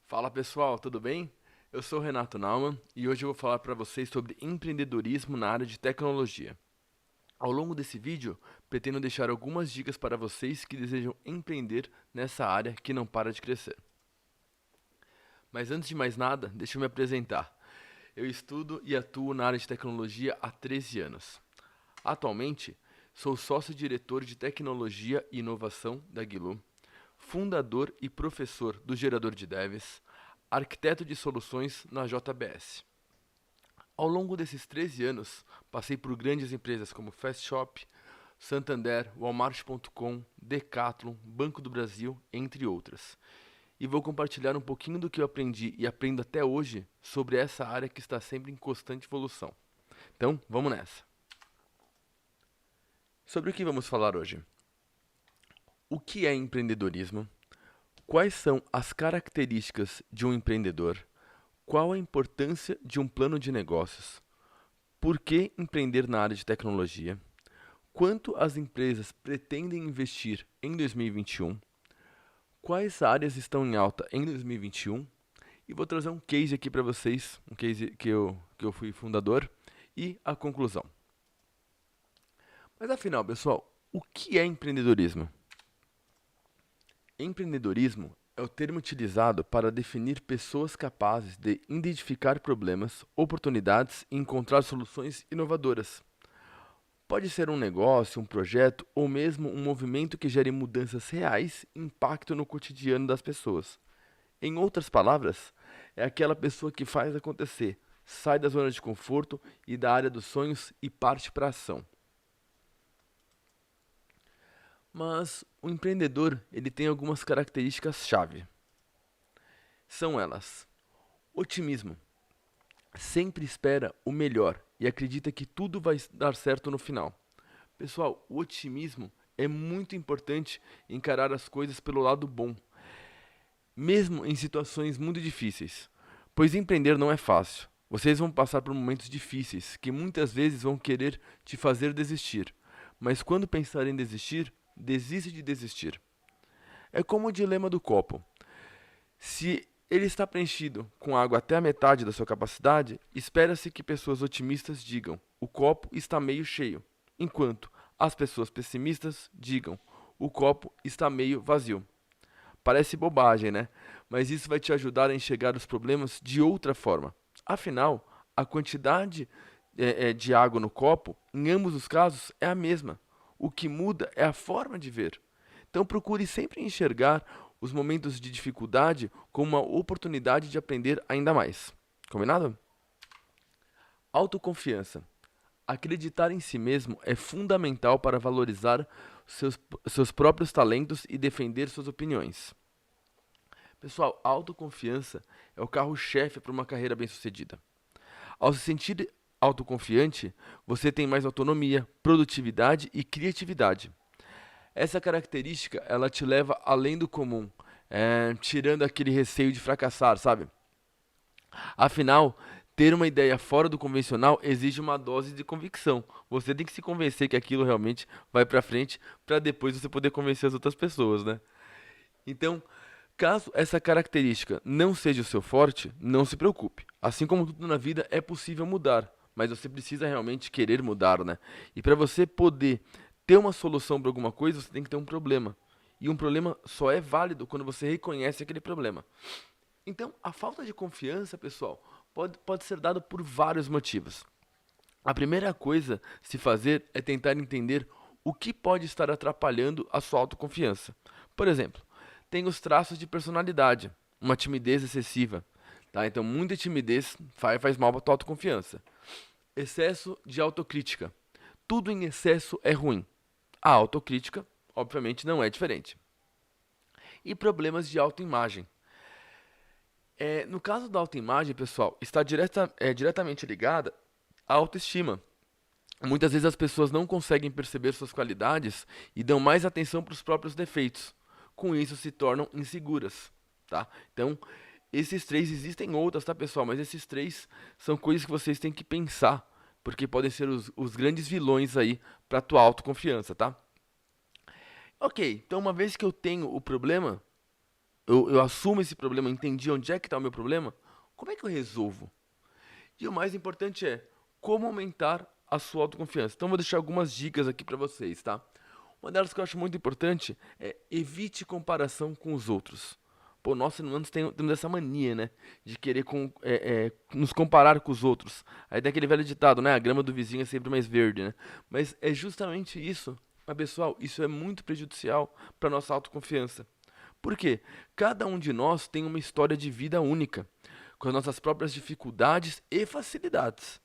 Fala pessoal, tudo bem? Eu sou o Renato Naumann e hoje eu vou falar para vocês sobre empreendedorismo na área de tecnologia. Ao longo desse vídeo, pretendo deixar algumas dicas para vocês que desejam empreender nessa área que não para de crescer. Mas antes de mais nada, deixa eu me apresentar. Eu estudo e atuo na área de tecnologia há 13 anos. Atualmente, sou sócio-diretor de tecnologia e inovação da Guilu, fundador e professor do Gerador de Devs, arquiteto de soluções na JBS. Ao longo desses 13 anos, passei por grandes empresas como Fast Shop, Santander, Walmart.com, Decathlon, Banco do Brasil, entre outras. E vou compartilhar um pouquinho do que eu aprendi e aprendo até hoje sobre essa área que está sempre em constante evolução. Então, vamos nessa. Sobre o que vamos falar hoje? O que é empreendedorismo? Quais são as características de um empreendedor? Qual a importância de um plano de negócios? Por que empreender na área de tecnologia? Quanto as empresas pretendem investir em 2021? Quais áreas estão em alta em 2021? E vou trazer um case aqui para vocês, um case que eu fui fundador, e a conclusão. Mas afinal, pessoal, o que é empreendedorismo? Empreendedorismo é o termo utilizado para definir pessoas capazes de identificar problemas, oportunidades e encontrar soluções inovadoras. Pode ser um negócio, um projeto ou mesmo um movimento que gere mudanças reais e impacto no cotidiano das pessoas. Em outras palavras, é aquela pessoa que faz acontecer, sai da zona de conforto e da área dos sonhos e parte para a ação. Mas o empreendedor, ele tem algumas características-chave. São elas: otimismo. Sempre espera o melhor e acredita que tudo vai dar certo no final. Pessoal, o otimismo é muito importante encarar as coisas pelo lado bom, mesmo em situações muito difíceis. Pois empreender não é fácil. Vocês vão passar por momentos difíceis que muitas vezes vão querer te fazer desistir. Mas quando pensar em desistir, desiste de desistir. É como o dilema do copo. Se ele está preenchido com água até a metade da sua capacidade, espera-se que pessoas otimistas digam: o copo está meio cheio, enquanto as pessoas pessimistas digam: o copo está meio vazio. Parece bobagem, né? Mas isso vai te ajudar a enxergar os problemas de outra forma. Afinal, a quantidade de água no copo, em ambos os casos, é a mesma. O que muda é a forma de ver. Então procure sempre enxergar os momentos de dificuldade como uma oportunidade de aprender ainda mais. Combinado? Autoconfiança. Acreditar em si mesmo é fundamental para valorizar seus próprios talentos e defender suas opiniões. Pessoal, a autoconfiança é o carro-chefe para uma carreira bem-sucedida. Ao se sentir autoconfiante, você tem mais autonomia, produtividade e criatividade. Essa característica, ela te leva além do comum, tirando aquele receio de fracassar, sabe? Afinal, ter uma ideia fora do convencional exige uma dose de convicção. Você tem que se convencer que aquilo realmente vai pra frente para depois você poder convencer as outras pessoas, né? Então, caso essa característica não seja o seu forte, não se preocupe. Assim como tudo na vida é possível mudar, mas você precisa realmente querer mudar, né? E para você poder ter uma solução para alguma coisa, você tem que ter um problema. E um problema só é válido quando você reconhece aquele problema. Então, a falta de confiança, pessoal, pode ser dada por vários motivos. A primeira coisa a se fazer é tentar entender o que pode estar atrapalhando a sua autoconfiança. Por exemplo, tem os traços de personalidade, uma timidez excessiva. Tá? Então, muita timidez faz mal para a tua autoconfiança. Excesso de autocrítica. Tudo em excesso é ruim. A autocrítica, obviamente, não é diferente. E problemas de autoimagem. No caso da autoimagem, pessoal, está diretamente ligada à autoestima. Muitas vezes as pessoas não conseguem perceber suas qualidades e dão mais atenção para os próprios defeitos. Com isso, se tornam inseguras, tá? Então, esses três, existem outras, tá, pessoal? Mas esses três são coisas que vocês têm que pensar, porque podem ser os grandes vilões aí para a tua autoconfiança, tá? Ok, então uma vez que eu tenho o problema, eu assumo esse problema, eu entendi onde é que está o meu problema, como é que eu resolvo? E o mais importante é como aumentar a sua autoconfiança. Então, vou deixar algumas dicas aqui para vocês, tá? Uma delas que eu acho muito importante é evite comparação com os outros. Pô, nós seres humanos temos essa mania, né? De querer nos comparar com os outros. Aí tem aquele velho ditado, né? A grama do vizinho é sempre mais verde, né? Mas é justamente isso. Mas, pessoal, isso é muito prejudicial para nossa autoconfiança. Por quê? Cada um de nós tem uma história de vida única, com as nossas próprias dificuldades e facilidades.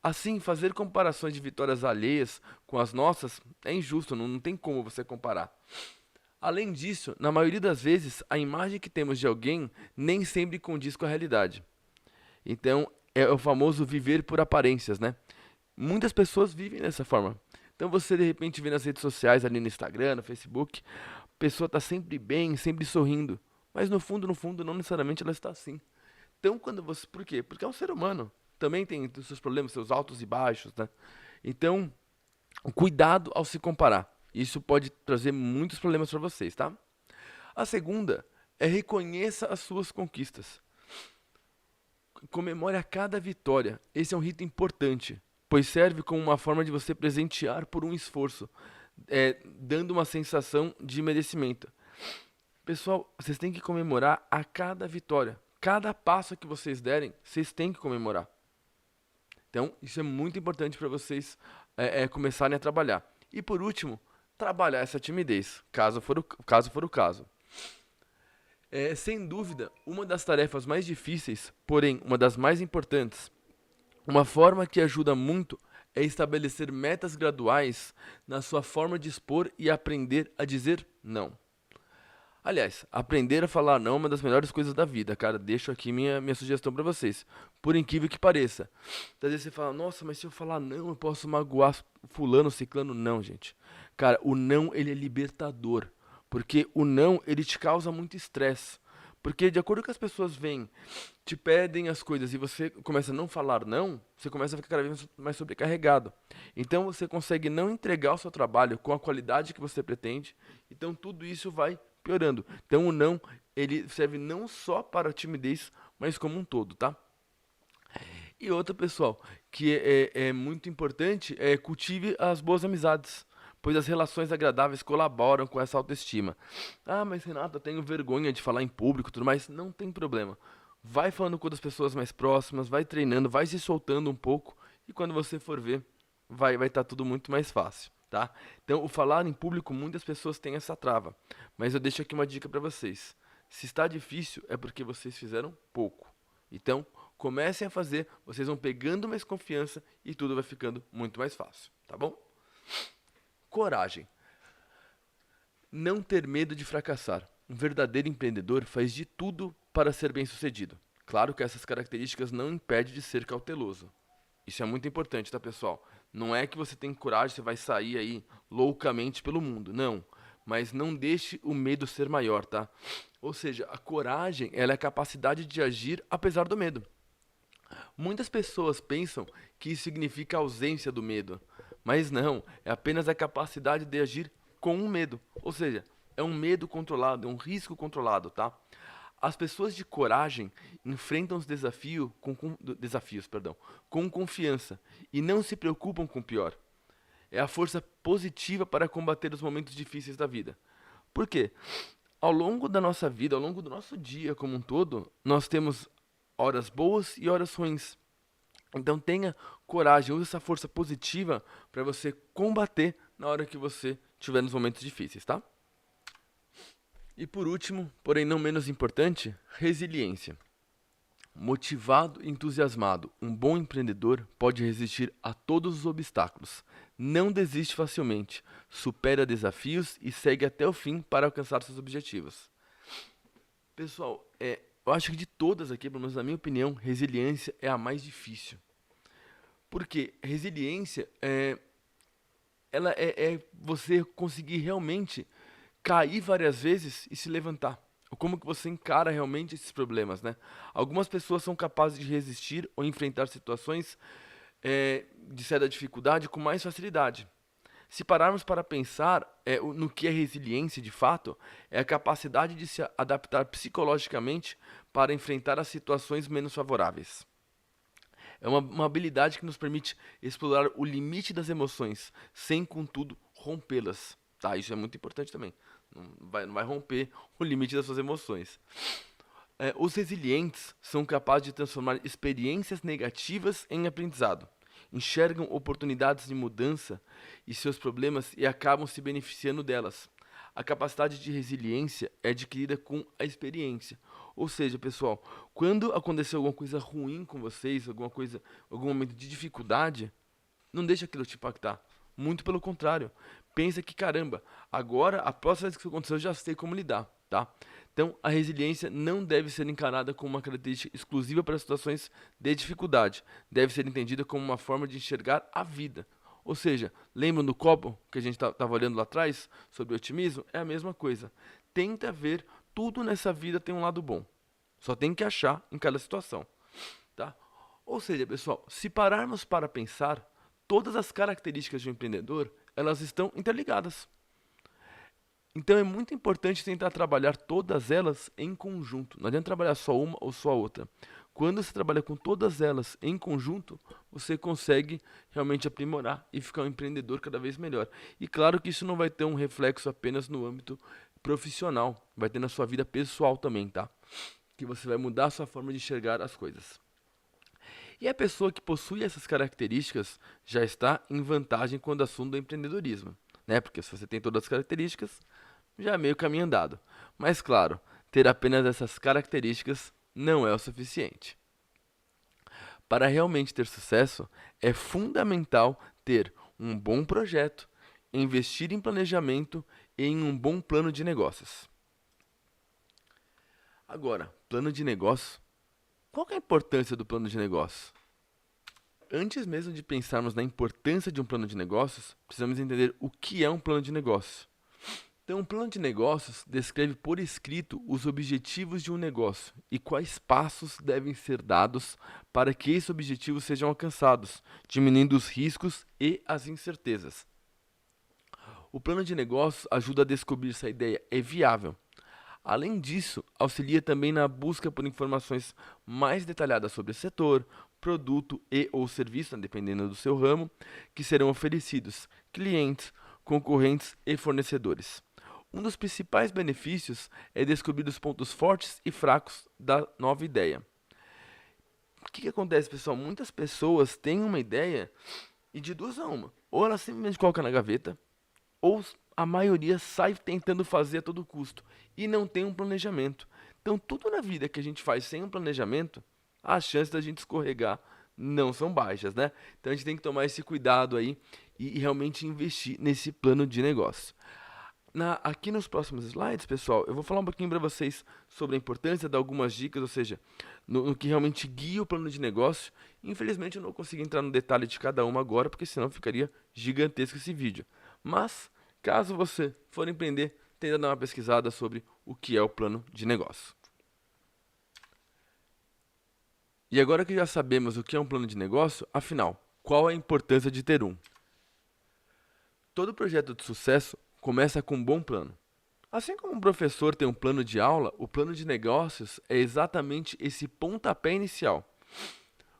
Assim, fazer comparações de vitórias alheias com as nossas é injusto, não tem como você comparar. Além disso, na maioria das vezes, a imagem que temos de alguém nem sempre condiz com a realidade. Então, é o famoso viver por aparências, né? Muitas pessoas vivem dessa forma. Então, você de repente vê nas redes sociais, ali no Instagram, no Facebook, a pessoa está sempre bem, sempre sorrindo. Mas no fundo, não necessariamente ela está assim. Então, quando você. Por quê? Porque é um ser humano. Também tem os seus problemas, seus altos e baixos, né? Então, cuidado ao se comparar. Isso pode trazer muitos problemas para vocês, tá? A segunda é reconheça as suas conquistas. Comemore a cada vitória. Esse é um rito importante, pois serve como uma forma de você presentear por um esforço, dando uma sensação de merecimento. Pessoal, vocês têm que comemorar a cada vitória. Cada passo que vocês derem, vocês têm que comemorar. Então, isso é muito importante para vocês começarem a trabalhar. E por último, trabalhar essa timidez, caso for o caso. Sem dúvida, uma das tarefas mais difíceis, porém uma das mais importantes, uma forma que ajuda muito é estabelecer metas graduais na sua forma de expor e aprender a dizer não. Aliás, aprender a falar não é uma das melhores coisas da vida, cara. Deixo aqui minha sugestão pra vocês. Por incrível que pareça. Às vezes você fala, nossa, mas se eu falar não, eu posso magoar fulano, ciclano. Não, gente. Cara, o não, ele é libertador. Porque o não, ele te causa muito estresse. Porque de acordo com as pessoas vêm, te pedem as coisas e você começa a não falar não, você começa a ficar cada vez mais sobrecarregado. Então você consegue não entregar o seu trabalho com a qualidade que você pretende. Então tudo isso vai piorando. Então o não, ele serve não só para a timidez, mas como um todo, tá? E outra, pessoal, que é muito importante, cultive as boas amizades, pois as relações agradáveis colaboram com essa autoestima. Ah, mas Renato, eu tenho vergonha de falar em público e tudo mais. Não tem problema. Vai falando com as pessoas mais próximas, vai treinando, vai se soltando um pouco, e quando você for ver, vai estar tudo muito mais fácil, tá? Então, o falar em público, muitas pessoas têm essa trava, mas eu deixo aqui uma dica para vocês. Se está difícil, é porque vocês fizeram pouco. Então, comecem a fazer, vocês vão pegando mais confiança e tudo vai ficando muito mais fácil, tá bom? Coragem. Não ter medo de fracassar. Um verdadeiro empreendedor faz de tudo para ser bem-sucedido. Claro que essas características não impedem de ser cauteloso. Isso é muito importante, tá, pessoal? Não é que você tem coragem, você vai sair aí loucamente pelo mundo. Não. Mas não deixe o medo ser maior, tá? Ou seja, a coragem, ela é a capacidade de agir apesar do medo. Muitas pessoas pensam que isso significa ausência do medo, mas não, é apenas a capacidade de agir com o medo. Ou seja, é um medo controlado, é um risco controlado, tá? As pessoas de coragem enfrentam os desafios, com confiança e não se preocupam com o pior. É a força positiva para combater os momentos difíceis da vida. Por quê? Ao longo da nossa vida, ao longo do nosso dia como um todo, nós temos horas boas e horas ruins. Então tenha coragem, use essa força positiva para você combater na hora que você estiver nos momentos difíceis, tá? E por último, porém não menos importante, resiliência. Motivado e entusiasmado, um bom empreendedor pode resistir a todos os obstáculos. Não desiste facilmente, supera desafios e segue até o fim para alcançar seus objetivos. Pessoal, eu acho que de todas aqui, pelo menos na minha opinião, resiliência é a mais difícil. Porque resiliência ela é você conseguir realmente cair várias vezes e se levantar. Ou como que você encara realmente esses problemas, né? Algumas pessoas são capazes de resistir ou enfrentar situações de certa dificuldade com mais facilidade. Se pararmos para pensar no que é resiliência de fato, é a capacidade de se adaptar psicologicamente para enfrentar as situações menos favoráveis. É uma habilidade que nos permite explorar o limite das emoções, sem, contudo, rompê-las. Tá? Isso é muito importante também. Não vai romper o limite das suas emoções. Os resilientes são capazes de transformar experiências negativas em aprendizado, enxergam oportunidades de mudança e seus problemas e acabam se beneficiando delas. A capacidade de resiliência é adquirida com a experiência. Ou seja, pessoal, quando acontecer alguma coisa ruim com vocês, algum momento de dificuldade, não deixa aquilo te impactar. Muito pelo contrário. Pensa que, caramba, agora, a próxima vez que isso acontecer, eu já sei como lidar, tá? Então, a resiliência não deve ser encarada como uma característica exclusiva para situações de dificuldade. Deve ser entendida como uma forma de enxergar a vida. Ou seja, lembram do copo que a gente estava olhando lá atrás, sobre o otimismo? É a mesma coisa. Tenta ver, tudo nessa vida tem um lado bom. Só tem que achar em cada situação, tá? Ou seja, pessoal, se pararmos para pensar, todas as características de um empreendedor, elas estão interligadas. Então é muito importante tentar trabalhar todas elas em conjunto. Não adianta trabalhar só uma ou só outra. Quando você trabalha com todas elas em conjunto, você consegue realmente aprimorar e ficar um empreendedor cada vez melhor. E claro que isso não vai ter um reflexo apenas no âmbito profissional, vai ter na sua vida pessoal também, tá? Que você vai mudar a sua forma de enxergar as coisas. E a pessoa que possui essas características já está em vantagem quando o assunto do empreendedorismo, né? Porque se você tem todas as características, já é meio caminho andado. Mas claro, ter apenas essas características não é o suficiente. Para realmente ter sucesso, é fundamental ter um bom projeto, investir em planejamento e em um bom plano de negócios. Agora, plano de negócio. Qual que é a importância do plano de negócio? Antes mesmo de pensarmos na importância de um plano de negócios, precisamos entender o que é um plano de negócio. Então, um plano de negócios descreve por escrito os objetivos de um negócio e quais passos devem ser dados para que esses objetivos sejam alcançados, diminuindo os riscos e as incertezas. O plano de negócios ajuda a descobrir se a ideia é viável. Além disso, auxilia também na busca por informações mais detalhadas sobre o setor, produto e ou serviço, dependendo do seu ramo, que serão oferecidos, clientes, concorrentes e fornecedores. Um dos principais benefícios é descobrir os pontos fortes e fracos da nova ideia. O que acontece, pessoal? Muitas pessoas têm uma ideia e de duas a uma. Ou ela simplesmente coloca na gaveta, ou a maioria sai tentando fazer a todo custo e não tem um planejamento. Então, tudo na vida que a gente faz sem um planejamento, as chances da gente escorregar não são baixas, né? Então, a gente tem que tomar esse cuidado aí e realmente investir nesse plano de negócio. Aqui nos próximos slides, pessoal, eu vou falar um pouquinho para vocês sobre a importância, dar algumas dicas, ou seja, no que realmente guia o plano de negócio. Infelizmente, eu não consigo entrar no detalhe de cada uma agora, porque senão ficaria gigantesco esse vídeo. Mas, caso você for empreender, tenta dar uma pesquisada sobre o que é o plano de negócio. E agora que já sabemos o que é um plano de negócio, afinal, qual a importância de ter um? Todo projeto de sucesso começa com um bom plano. Assim como um professor tem um plano de aula, o plano de negócios é exatamente esse pontapé inicial.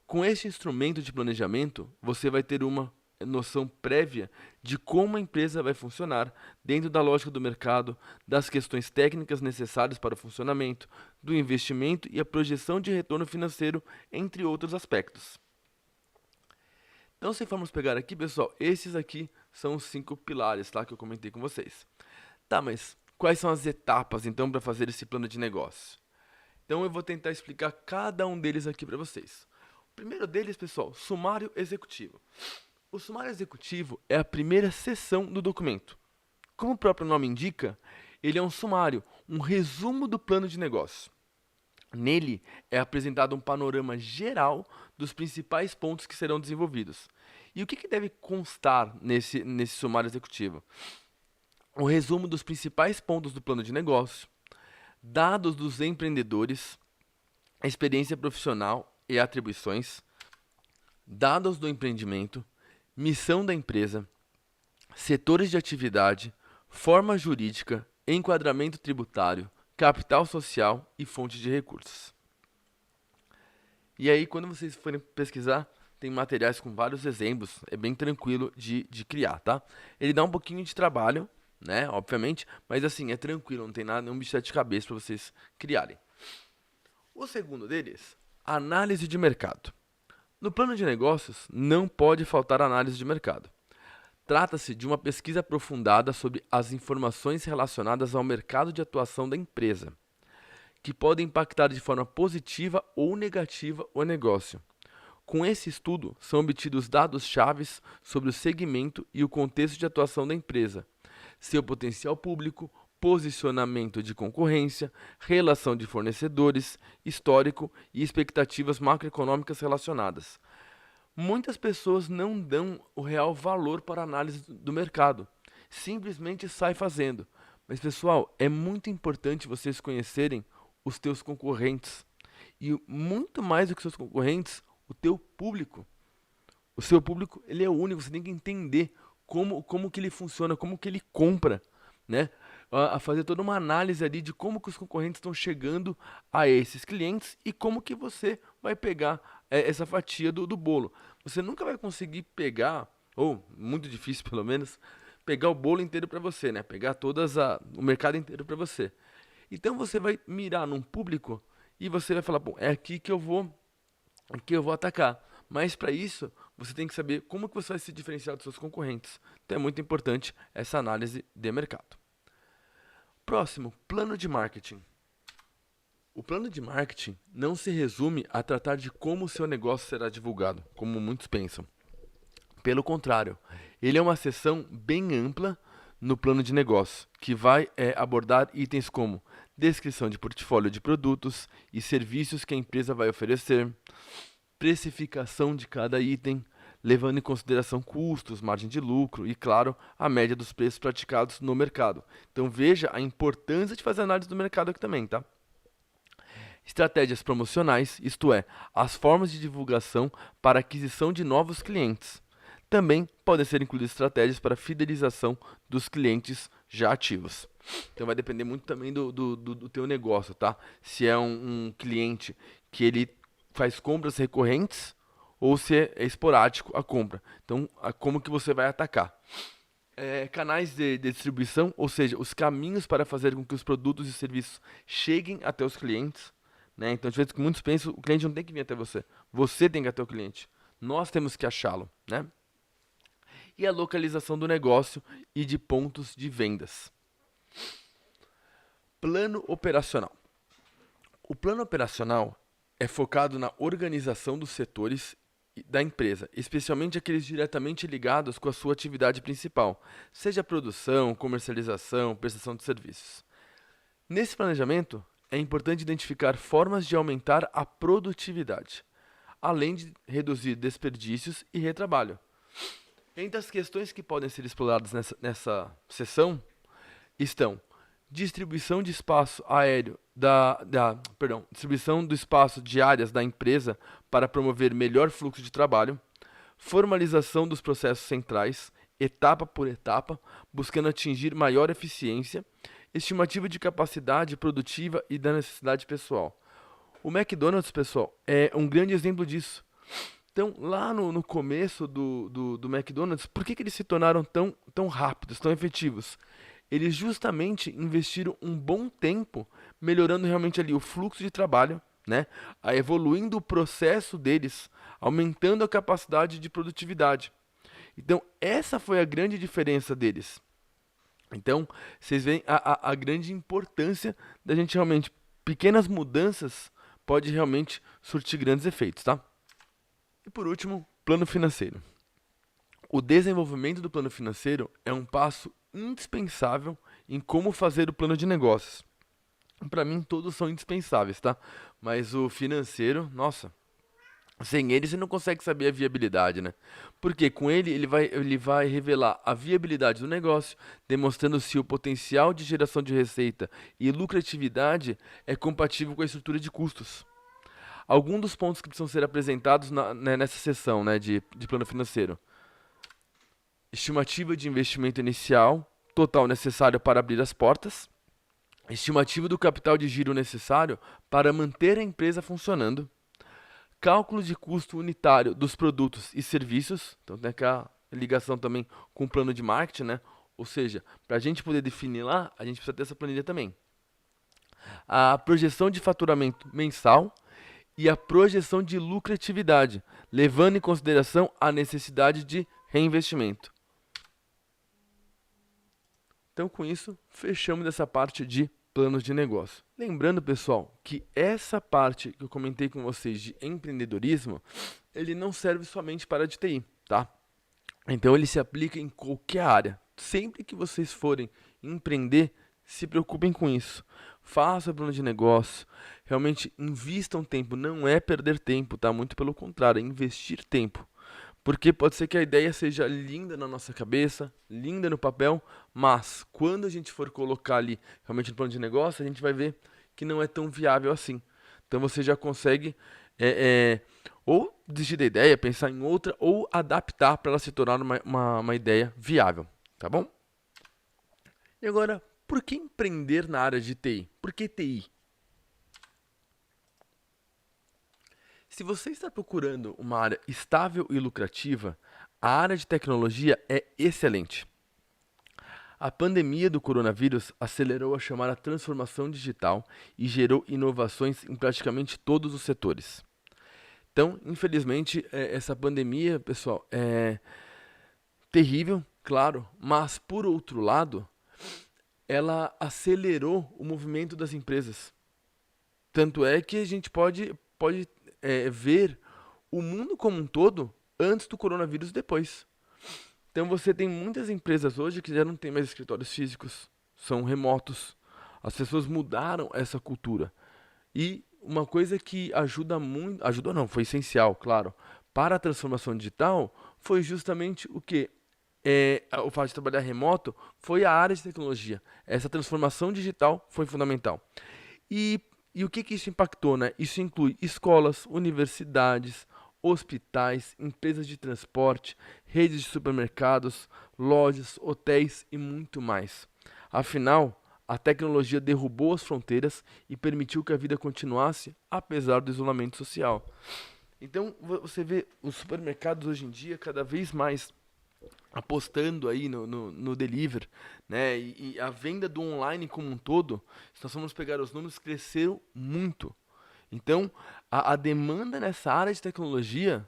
Com este instrumento de planejamento, você vai ter uma noção prévia de como a empresa vai funcionar dentro da lógica do mercado, das questões técnicas necessárias para o funcionamento, do investimento e a projeção de retorno financeiro, entre outros aspectos. Então, se formos pegar aqui, pessoal, esses aqui são os 5 pilares, tá, que eu comentei com vocês. Tá, mas quais são as etapas, então, para fazer esse plano de negócio? Então, eu vou tentar explicar cada um deles aqui para vocês. O primeiro deles, pessoal, sumário executivo. O sumário executivo é a primeira seção do documento. Como o próprio nome indica, ele é um sumário, um resumo do plano de negócio. Nele é apresentado um panorama geral dos principais pontos que serão desenvolvidos. E o que deve constar nesse sumário executivo? O resumo dos principais pontos do plano de negócio, dados dos empreendedores, experiência profissional e atribuições, dados do empreendimento, missão da empresa, setores de atividade, forma jurídica, enquadramento tributário, capital social e fonte de recursos. E aí, quando vocês forem pesquisar, tem materiais com vários exemplos, é bem tranquilo de criar, tá? Ele dá um pouquinho de trabalho, né, obviamente, mas assim, é tranquilo, não tem nada, nenhum bicho de sete cabeças para vocês criarem. O segundo deles, análise de mercado. No plano de negócios, não pode faltar análise de mercado. Trata-se de uma pesquisa aprofundada sobre as informações relacionadas ao mercado de atuação da empresa, que podem impactar de forma positiva ou negativa o negócio. Com esse estudo, são obtidos dados chaves sobre o segmento e o contexto de atuação da empresa, seu potencial público, posicionamento de concorrência, relação de fornecedores, histórico e expectativas macroeconômicas relacionadas. Muitas pessoas não dão o real valor para a análise do mercado, simplesmente sai fazendo. Mas pessoal, é muito importante vocês conhecerem os teus concorrentes e muito mais do que seus concorrentes, o teu público. O seu público, ele é único, você tem que entender como que ele funciona, como que ele compra, né? A fazer toda uma análise ali de como que os concorrentes estão chegando a esses clientes e como que você vai pegar essa fatia do bolo. Você nunca vai conseguir pegar, ou muito difícil pelo menos, pegar o bolo inteiro para você, né? Pegar o mercado inteiro para você. Então você vai mirar num público e você vai falar, bom, é aqui eu vou atacar. Mas para isso, você tem que saber como que você vai se diferenciar dos seus concorrentes. Então é muito importante essa análise de mercado. Próximo, plano de marketing. O plano de marketing não se resume a tratar de como o seu negócio será divulgado, como muitos pensam. Pelo contrário, ele é uma seção bem ampla no plano de negócio, que vai abordar itens como descrição de portfólio de produtos e serviços que a empresa vai oferecer, precificação de cada item, levando em consideração custos, margem de lucro e, claro, a média dos preços praticados no mercado. Então veja a importância de fazer análise do mercado aqui também, tá? Estratégias promocionais, isto é, as formas de divulgação para aquisição de novos clientes. Também podem ser incluídas estratégias para fidelização dos clientes já ativos. Então vai depender muito também do teu negócio, tá? Se é um cliente que ele faz compras recorrentes ou se é esporádico a compra. Então, como que você vai atacar? Canais de distribuição, ou seja, os caminhos para fazer com que os produtos e serviços cheguem até os clientes. Né? Então, às vezes, que muitos pensam, o cliente não tem que vir até você. Você tem que ir até o cliente. Nós temos que achá-lo. Né? E a localização do negócio e de pontos de vendas. Plano operacional. O plano operacional é focado na organização dos setores da empresa, especialmente aqueles diretamente ligados com a sua atividade principal, seja produção, comercialização, prestação de serviços. Nesse planejamento, é importante identificar formas de aumentar a produtividade, além de reduzir desperdícios e retrabalho. Entre as questões que podem ser exploradas nessa sessão estão distribuição de espaço aéreo distribuição do espaço de áreas da empresa para promover melhor fluxo de trabalho, formalização dos processos centrais, etapa por etapa, buscando atingir maior eficiência, estimativa de capacidade produtiva e da necessidade pessoal. O McDonald's, pessoal, é um grande exemplo disso. Então, lá no começo do McDonald's, por que eles se tornaram tão rápidos, tão efetivos? Eles justamente investiram um bom tempo melhorando realmente ali o fluxo de trabalho, né? Evoluindo o processo deles, aumentando a capacidade de produtividade. Então, essa foi a grande diferença deles. Então, vocês veem a grande importância da gente realmente, pequenas mudanças pode realmente surtir grandes efeitos, tá? E por último, plano financeiro. O desenvolvimento do plano financeiro é um passo indispensável em como fazer o plano de negócios. Para mim, todos são indispensáveis, tá? Mas o financeiro, nossa, sem ele você não consegue saber a viabilidade, né? Porque com ele vai revelar a viabilidade do negócio, demonstrando se o potencial de geração de receita e lucratividade é compatível com a estrutura de custos. Alguns dos pontos que precisam ser apresentados nessa sessão, né, de plano financeiro. estimativa de investimento inicial total necessário para abrir as portas, estimativa do capital de giro necessário para manter a empresa funcionando, cálculo de custo unitário dos produtos e serviços, então tem aquela ligação também com o plano de marketing, né? Ou seja, para a gente poder definir lá, a gente precisa ter essa planilha também. A projeção de faturamento mensal e a projeção de lucratividade, levando em consideração a necessidade de reinvestimento. Então, com isso, fechamos essa parte de planos de negócio. Lembrando, pessoal, que essa parte que eu comentei com vocês de empreendedorismo, ele não serve somente para a de TI, tá? Então, ele se aplica em qualquer área. Sempre que vocês forem empreender, se preocupem com isso. Façam plano de negócio, realmente invistam tempo, não é perder tempo, tá? Muito pelo contrário, é investir tempo. Porque pode ser que a ideia seja linda na nossa cabeça, linda no papel, mas quando a gente for colocar ali realmente no plano de negócio, a gente vai ver que não é tão viável assim. Então você já consegue ou desistir da ideia, pensar em outra, ou adaptar para ela se tornar uma ideia viável, tá bom? E agora, por que empreender na área de TI? Por que TI? Se você está procurando uma área estável e lucrativa, a área de tecnologia é excelente. A pandemia do coronavírus acelerou a chamada transformação digital e gerou inovações em praticamente todos os setores. Então, infelizmente, essa pandemia, pessoal, é terrível, claro, mas por outro lado, ela acelerou o movimento das empresas. Tanto é que a gente pode ver o mundo como um todo antes do coronavírus e depois. Então você tem muitas empresas hoje que já não tem mais escritórios físicos, são remotos. As pessoas mudaram essa cultura. E uma coisa que ajuda muito, ajudou não, foi essencial, claro, para a transformação digital, foi justamente o que? O fato de trabalhar remoto foi a área de tecnologia. Essa transformação digital foi fundamental. E, e o que que isso impactou, né? Isso inclui escolas, universidades, hospitais, empresas de transporte, redes de supermercados, lojas, hotéis e muito mais. Afinal, a tecnologia derrubou as fronteiras e permitiu que a vida continuasse apesar do isolamento social. Então, você vê os supermercados hoje em dia cada vez mais apostando aí no delivery, né? E a venda do online como um todo, se nós formos pegar os números, cresceram muito. Então, a demanda nessa área de tecnologia,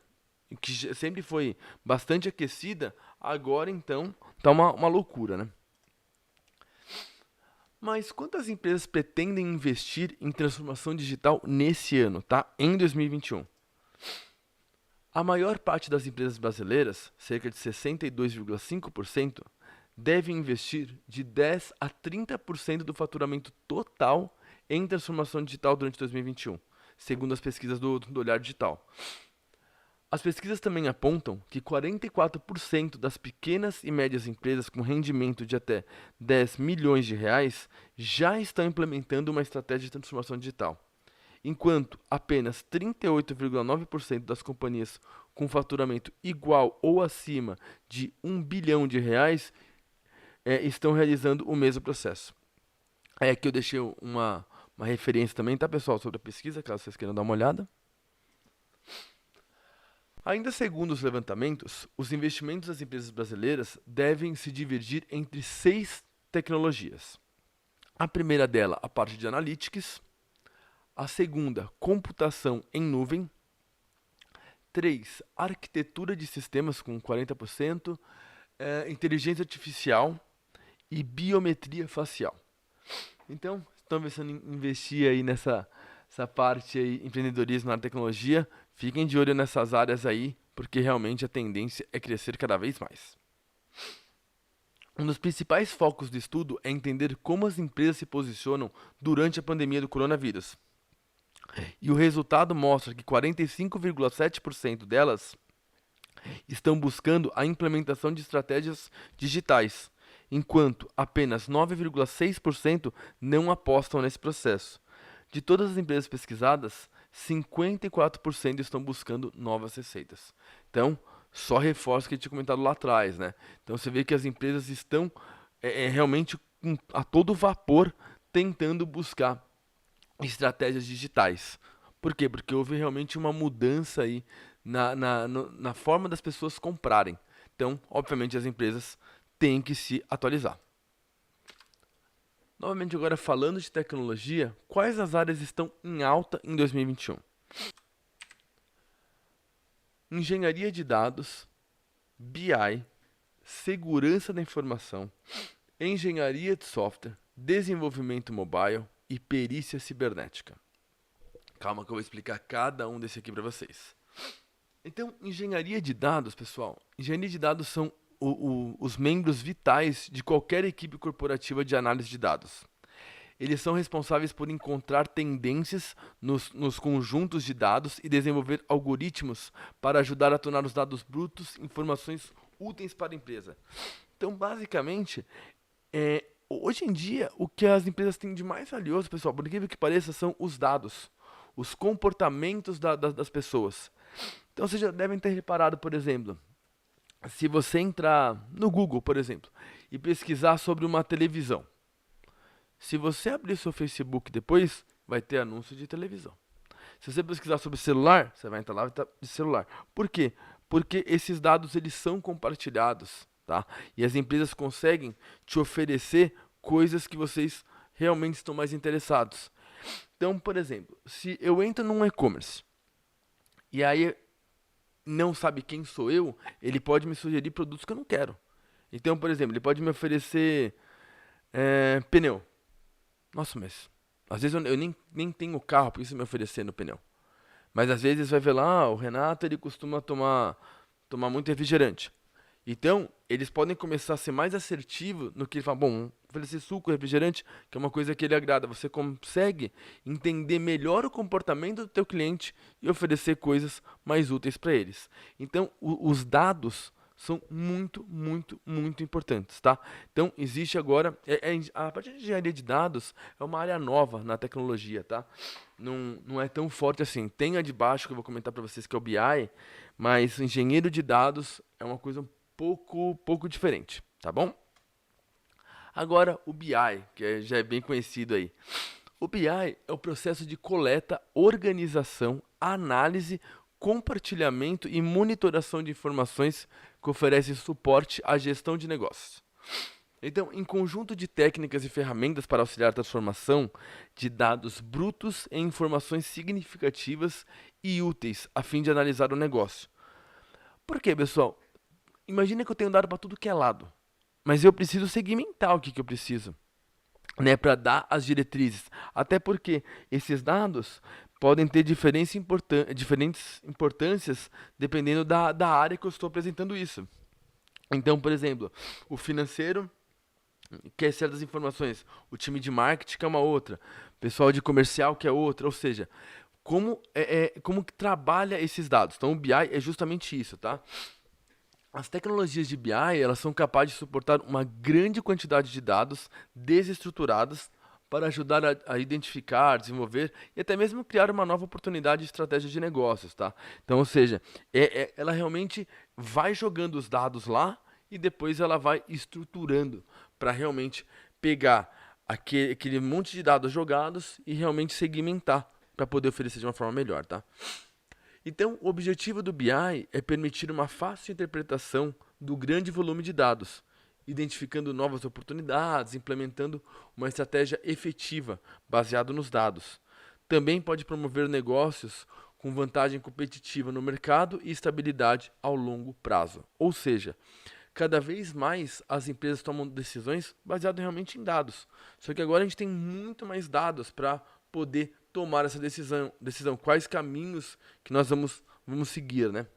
que sempre foi bastante aquecida, agora então tá uma loucura, né? Mas quantas empresas pretendem investir em transformação digital nesse ano, tá? Em 2021? A maior parte das empresas brasileiras, cerca de 62,5%, devem investir de 10 a 30% do faturamento total em transformação digital durante 2021, segundo as pesquisas do Olhar Digital. As pesquisas também apontam que 44% das pequenas e médias empresas com rendimento de até 10 milhões de reais já estão implementando uma estratégia de transformação digital, enquanto apenas 38,9% das companhias com faturamento igual ou acima de 1 bilhão de reais estão realizando o mesmo processo. Aqui eu deixei uma referência também, tá, pessoal, sobre a pesquisa, caso vocês queiram dar uma olhada. Ainda segundo os levantamentos, os investimentos das empresas brasileiras devem se dividir entre 6 tecnologias. A primeira dela, a parte de analytics. A segunda, computação em nuvem. 3, arquitetura de sistemas com 40%, inteligência artificial e biometria facial. Então, estão pensando em investir aí nessa parte aí, empreendedorismo na tecnologia, fiquem de olho nessas áreas aí, porque realmente a tendência é crescer cada vez mais. Um dos principais focos do estudo é entender como as empresas se posicionam durante a pandemia do coronavírus. E o resultado mostra que 45,7% delas estão buscando a implementação de estratégias digitais, enquanto apenas 9,6% não apostam nesse processo. De todas as empresas pesquisadas, 54% estão buscando novas receitas. Então, só reforça o que eu tinha comentado lá atrás, né? Então você vê que as empresas estão realmente a todo vapor tentando buscar estratégias digitais. Por quê? Porque houve realmente uma mudança aí na forma das pessoas comprarem. Então, obviamente, as empresas têm que se atualizar. Novamente, agora falando de tecnologia, quais as áreas estão em alta em 2021? Engenharia de dados, BI, segurança da informação, engenharia de software, desenvolvimento mobile e perícia cibernética. Calma que eu vou explicar cada um desse aqui para vocês. Então, engenharia de dados, pessoal. Engenharia de dados são os membros vitais de qualquer equipe corporativa de análise de dados. Eles são responsáveis por encontrar tendências nos conjuntos de dados e desenvolver algoritmos para ajudar a tornar os dados brutos informações úteis para a empresa. Então, basicamente, hoje em dia, o que as empresas têm de mais valioso, pessoal, por incrível que pareça, são os dados, os comportamentos das pessoas. Então, vocês já devem ter reparado, por exemplo, se você entrar no Google, por exemplo, e pesquisar sobre uma televisão, se você abrir seu Facebook depois, vai ter anúncio de televisão. Se você pesquisar sobre celular, você vai entrar lá e vai estar de celular. Por quê? Porque esses dados eles são compartilhados, tá? E as empresas conseguem te oferecer coisas que vocês realmente estão mais interessados. Então, por exemplo, se eu entro num e-commerce e aí não sabe quem sou eu, ele pode me sugerir produtos que eu não quero. Então, por exemplo, ele pode me oferecer pneu. Nossa, mas às vezes eu nem tenho carro, por isso me oferecendo pneu. Mas às vezes vai ver lá, o Renato ele costuma tomar muito refrigerante. Então, eles podem começar a ser mais assertivos no que ele fala, bom, oferecer suco, refrigerante, que é uma coisa que ele agrada. Você consegue entender melhor o comportamento do teu cliente e oferecer coisas mais úteis para eles. Então, os dados são muito, muito, muito importantes, tá? Então, existe agora, a parte de engenharia de dados é uma área nova na tecnologia, tá? Não é tão forte assim. Tem a de baixo que eu vou comentar para vocês, que é o BI, mas o engenheiro de dados é uma coisa um pouco diferente, tá bom? Agora, o BI, já é bem conhecido aí. O BI é o processo de coleta, organização, análise, compartilhamento e monitoração de informações que oferece suporte à gestão de negócios. Então, em conjunto de técnicas e ferramentas para auxiliar a transformação de dados brutos em informações significativas e úteis a fim de analisar o negócio. Por quê, pessoal? Imagina que eu tenho dado para tudo que é lado, mas eu preciso segmentar o que eu preciso, né, para dar as diretrizes. Até porque esses dados podem ter diferentes importâncias dependendo da área que eu estou apresentando isso. Então, por exemplo, o financeiro quer certas informações, o time de marketing quer uma outra, o pessoal de comercial quer outra, ou seja, como que trabalha esses dados. Então, o BI é justamente isso, tá? As tecnologias de BI, elas são capazes de suportar uma grande quantidade de dados desestruturados para ajudar a identificar, desenvolver e até mesmo criar uma nova oportunidade de estratégia de negócios, tá? Então, ou seja, ela realmente vai jogando os dados lá e depois ela vai estruturando para realmente pegar aquele monte de dados jogados e realmente segmentar para poder oferecer de uma forma melhor, tá? Então, o objetivo do BI é permitir uma fácil interpretação do grande volume de dados, identificando novas oportunidades, implementando uma estratégia efetiva baseada nos dados. Também pode promover negócios com vantagem competitiva no mercado e estabilidade ao longo prazo. Ou seja, cada vez mais as empresas tomam decisões baseadas realmente em dados. Só que agora a gente tem muito mais dados para poder tomar essa decisão. Quais caminhos que nós vamos seguir, né?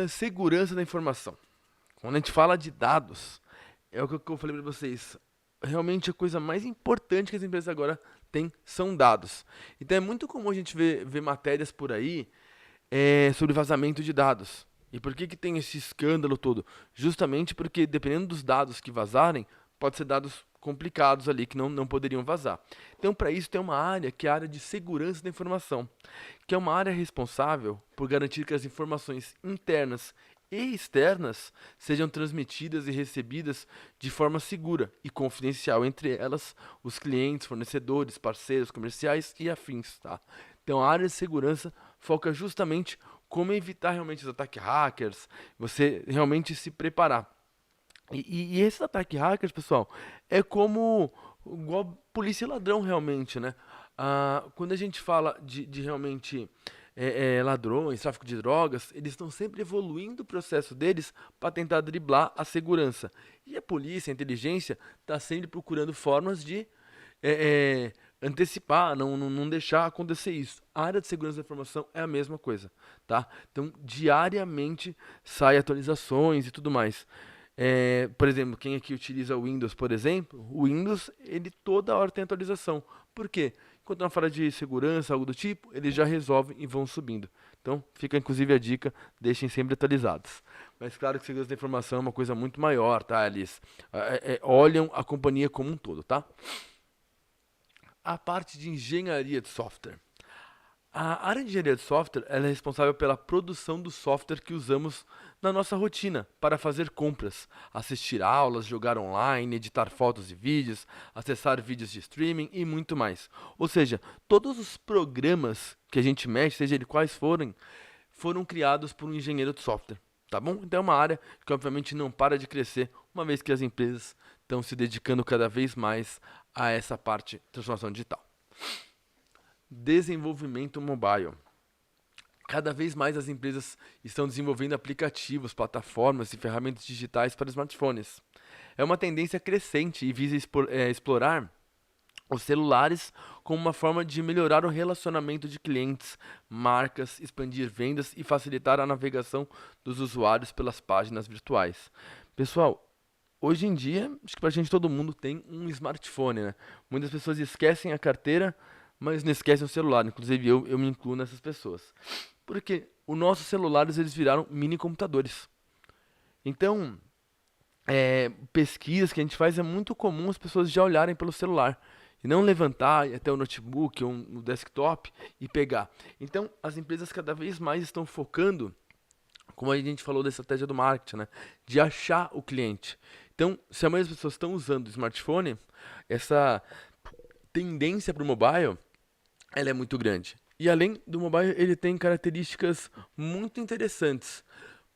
Segurança da informação. Quando a gente fala de dados, é o que eu falei para vocês. Realmente a coisa mais importante que as empresas agora têm são dados. Então é muito comum a gente ver matérias por aí sobre vazamento de dados. E por que tem esse escândalo todo? Justamente porque, dependendo dos dados que vazarem, pode ser dados complicados ali que não poderiam vazar. Então, para isso, tem uma área que é a área de segurança da informação, que é uma área responsável por garantir que as informações internas e externas sejam transmitidas e recebidas de forma segura e confidencial, entre elas os clientes, fornecedores, parceiros comerciais e afins, tá? Então, a área de segurança foca justamente como evitar realmente os ataques hackers, você realmente se preparar. E esse ataque hackers, pessoal, é como igual polícia e ladrão realmente, né? Quando a gente fala de realmente ladrões, tráfico de drogas, eles estão sempre evoluindo o processo deles para tentar driblar a segurança. E a polícia, a inteligência, está sempre procurando formas de antecipar, não deixar acontecer isso. A área de segurança da informação é a mesma coisa, tá? Então, diariamente sai atualizações e tudo mais. Por exemplo, quem aqui utiliza o Windows, por exemplo, o Windows, ele toda hora tem atualização. Por quê? Enquanto não fala de segurança, algo do tipo, eles já resolvem e vão subindo. Então, fica inclusive a dica, deixem sempre atualizados. Mas claro que segurança da informação é uma coisa muito maior, tá? Eles olham a companhia como um todo, tá? A parte de engenharia de software. A área de engenharia de software ela é responsável pela produção do software que usamos na nossa rotina para fazer compras, assistir aulas, jogar online, editar fotos e vídeos, acessar vídeos de streaming e muito mais. Ou seja, todos os programas que a gente mexe, seja eles quais forem, foram criados por um engenheiro de software. Tá bom? Então é uma área que obviamente não para de crescer, uma vez que as empresas estão se dedicando cada vez mais a essa parte de transformação digital. Desenvolvimento mobile. Cada vez mais as empresas estão desenvolvendo aplicativos, plataformas e ferramentas digitais para smartphones. É uma tendência crescente e visa explorar os celulares como uma forma de melhorar o relacionamento de clientes, marcas, expandir vendas e facilitar a navegação dos usuários pelas páginas virtuais. Pessoal, hoje em dia, acho que praticamente todo mundo tem um smartphone, né? Muitas pessoas esquecem a carteira, mas não esquecem o celular. Inclusive eu me incluo nessas pessoas. Porque os nossos celulares eles viraram mini computadores. Então, pesquisas que a gente faz é muito comum as pessoas já olharem pelo celular e não levantar e ir até o notebook ou no desktop e pegar. Então, as empresas cada vez mais estão focando, como a gente falou da estratégia do marketing, né, de achar o cliente. Então, se a maioria das pessoas estão usando o smartphone, essa tendência para o mobile ela é muito grande. E além do mobile, ele tem características muito interessantes.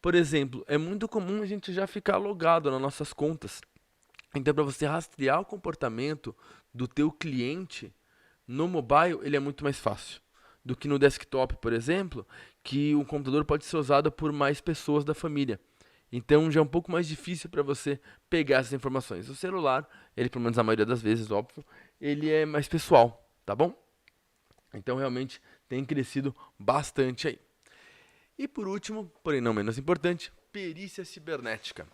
Por exemplo, é muito comum a gente já ficar logado nas nossas contas. Então, para você rastrear o comportamento do teu cliente no mobile, ele é muito mais fácil do que no desktop, por exemplo, que o computador pode ser usado por mais pessoas da família. Então, já é um pouco mais difícil para você pegar essas informações. O celular, ele, pelo menos a maioria das vezes, óbvio, ele é mais pessoal, tá bom? Então, realmente, tem crescido bastante aí. E por último, porém não menos importante, perícia cibernética.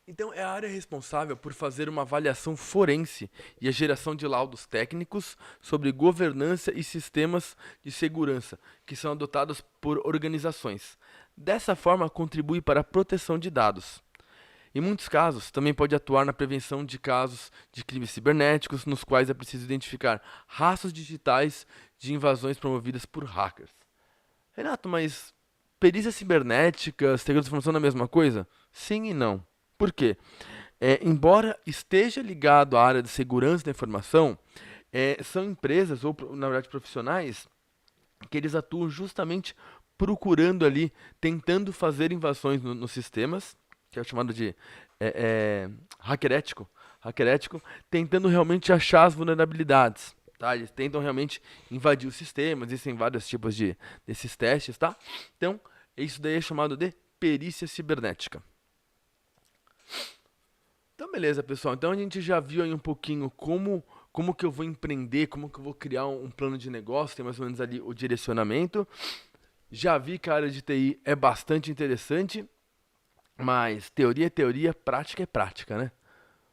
Então, é a área responsável por fazer uma avaliação forense e a geração de laudos técnicos sobre governança e sistemas de segurança que são adotados por organizações. Dessa forma, contribui para a proteção de dados. Em muitos casos, também pode atuar na prevenção de casos de crimes cibernéticos, nos quais é preciso identificar rastros digitais de invasões promovidas por hackers. Renato, mas perícia cibernética, segurança da informação não é a mesma coisa? Sim e não. Por quê? Embora esteja ligado à área de segurança da informação, são empresas, ou na verdade profissionais, que eles atuam justamente procurando ali, tentando fazer invasões nos sistemas, que é o chamado de hacker ético, tentando realmente achar as vulnerabilidades. Tá? Eles tentam realmente invadir os sistemas, existem vários tipos desses testes, tá? Então, isso daí é chamado de perícia cibernética. Então, beleza, pessoal. Então, a gente já viu aí um pouquinho como que eu vou empreender, como que eu vou criar um plano de negócio, tem mais ou menos ali o direcionamento. Já vi que a área de TI é bastante interessante, mas teoria é teoria, prática é prática, né?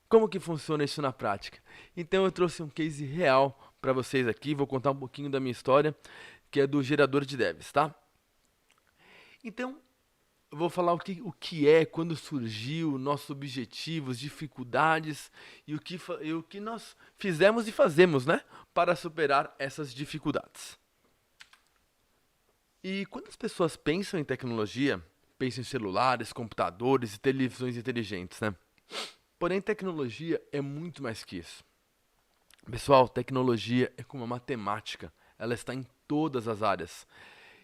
Como que funciona isso na prática? Então eu trouxe um case real para vocês aqui, vou contar um pouquinho da minha história, que é do gerador de devs, tá? Então, eu vou falar o que é, quando surgiu, nossos objetivos, dificuldades e o que nós fizemos e fazemos, né, para superar essas dificuldades. E quando as pessoas pensam em tecnologia, pensam em celulares, computadores e televisões inteligentes, né? Porém, tecnologia é muito mais que isso. Pessoal, tecnologia é como a matemática. Ela está em todas as áreas,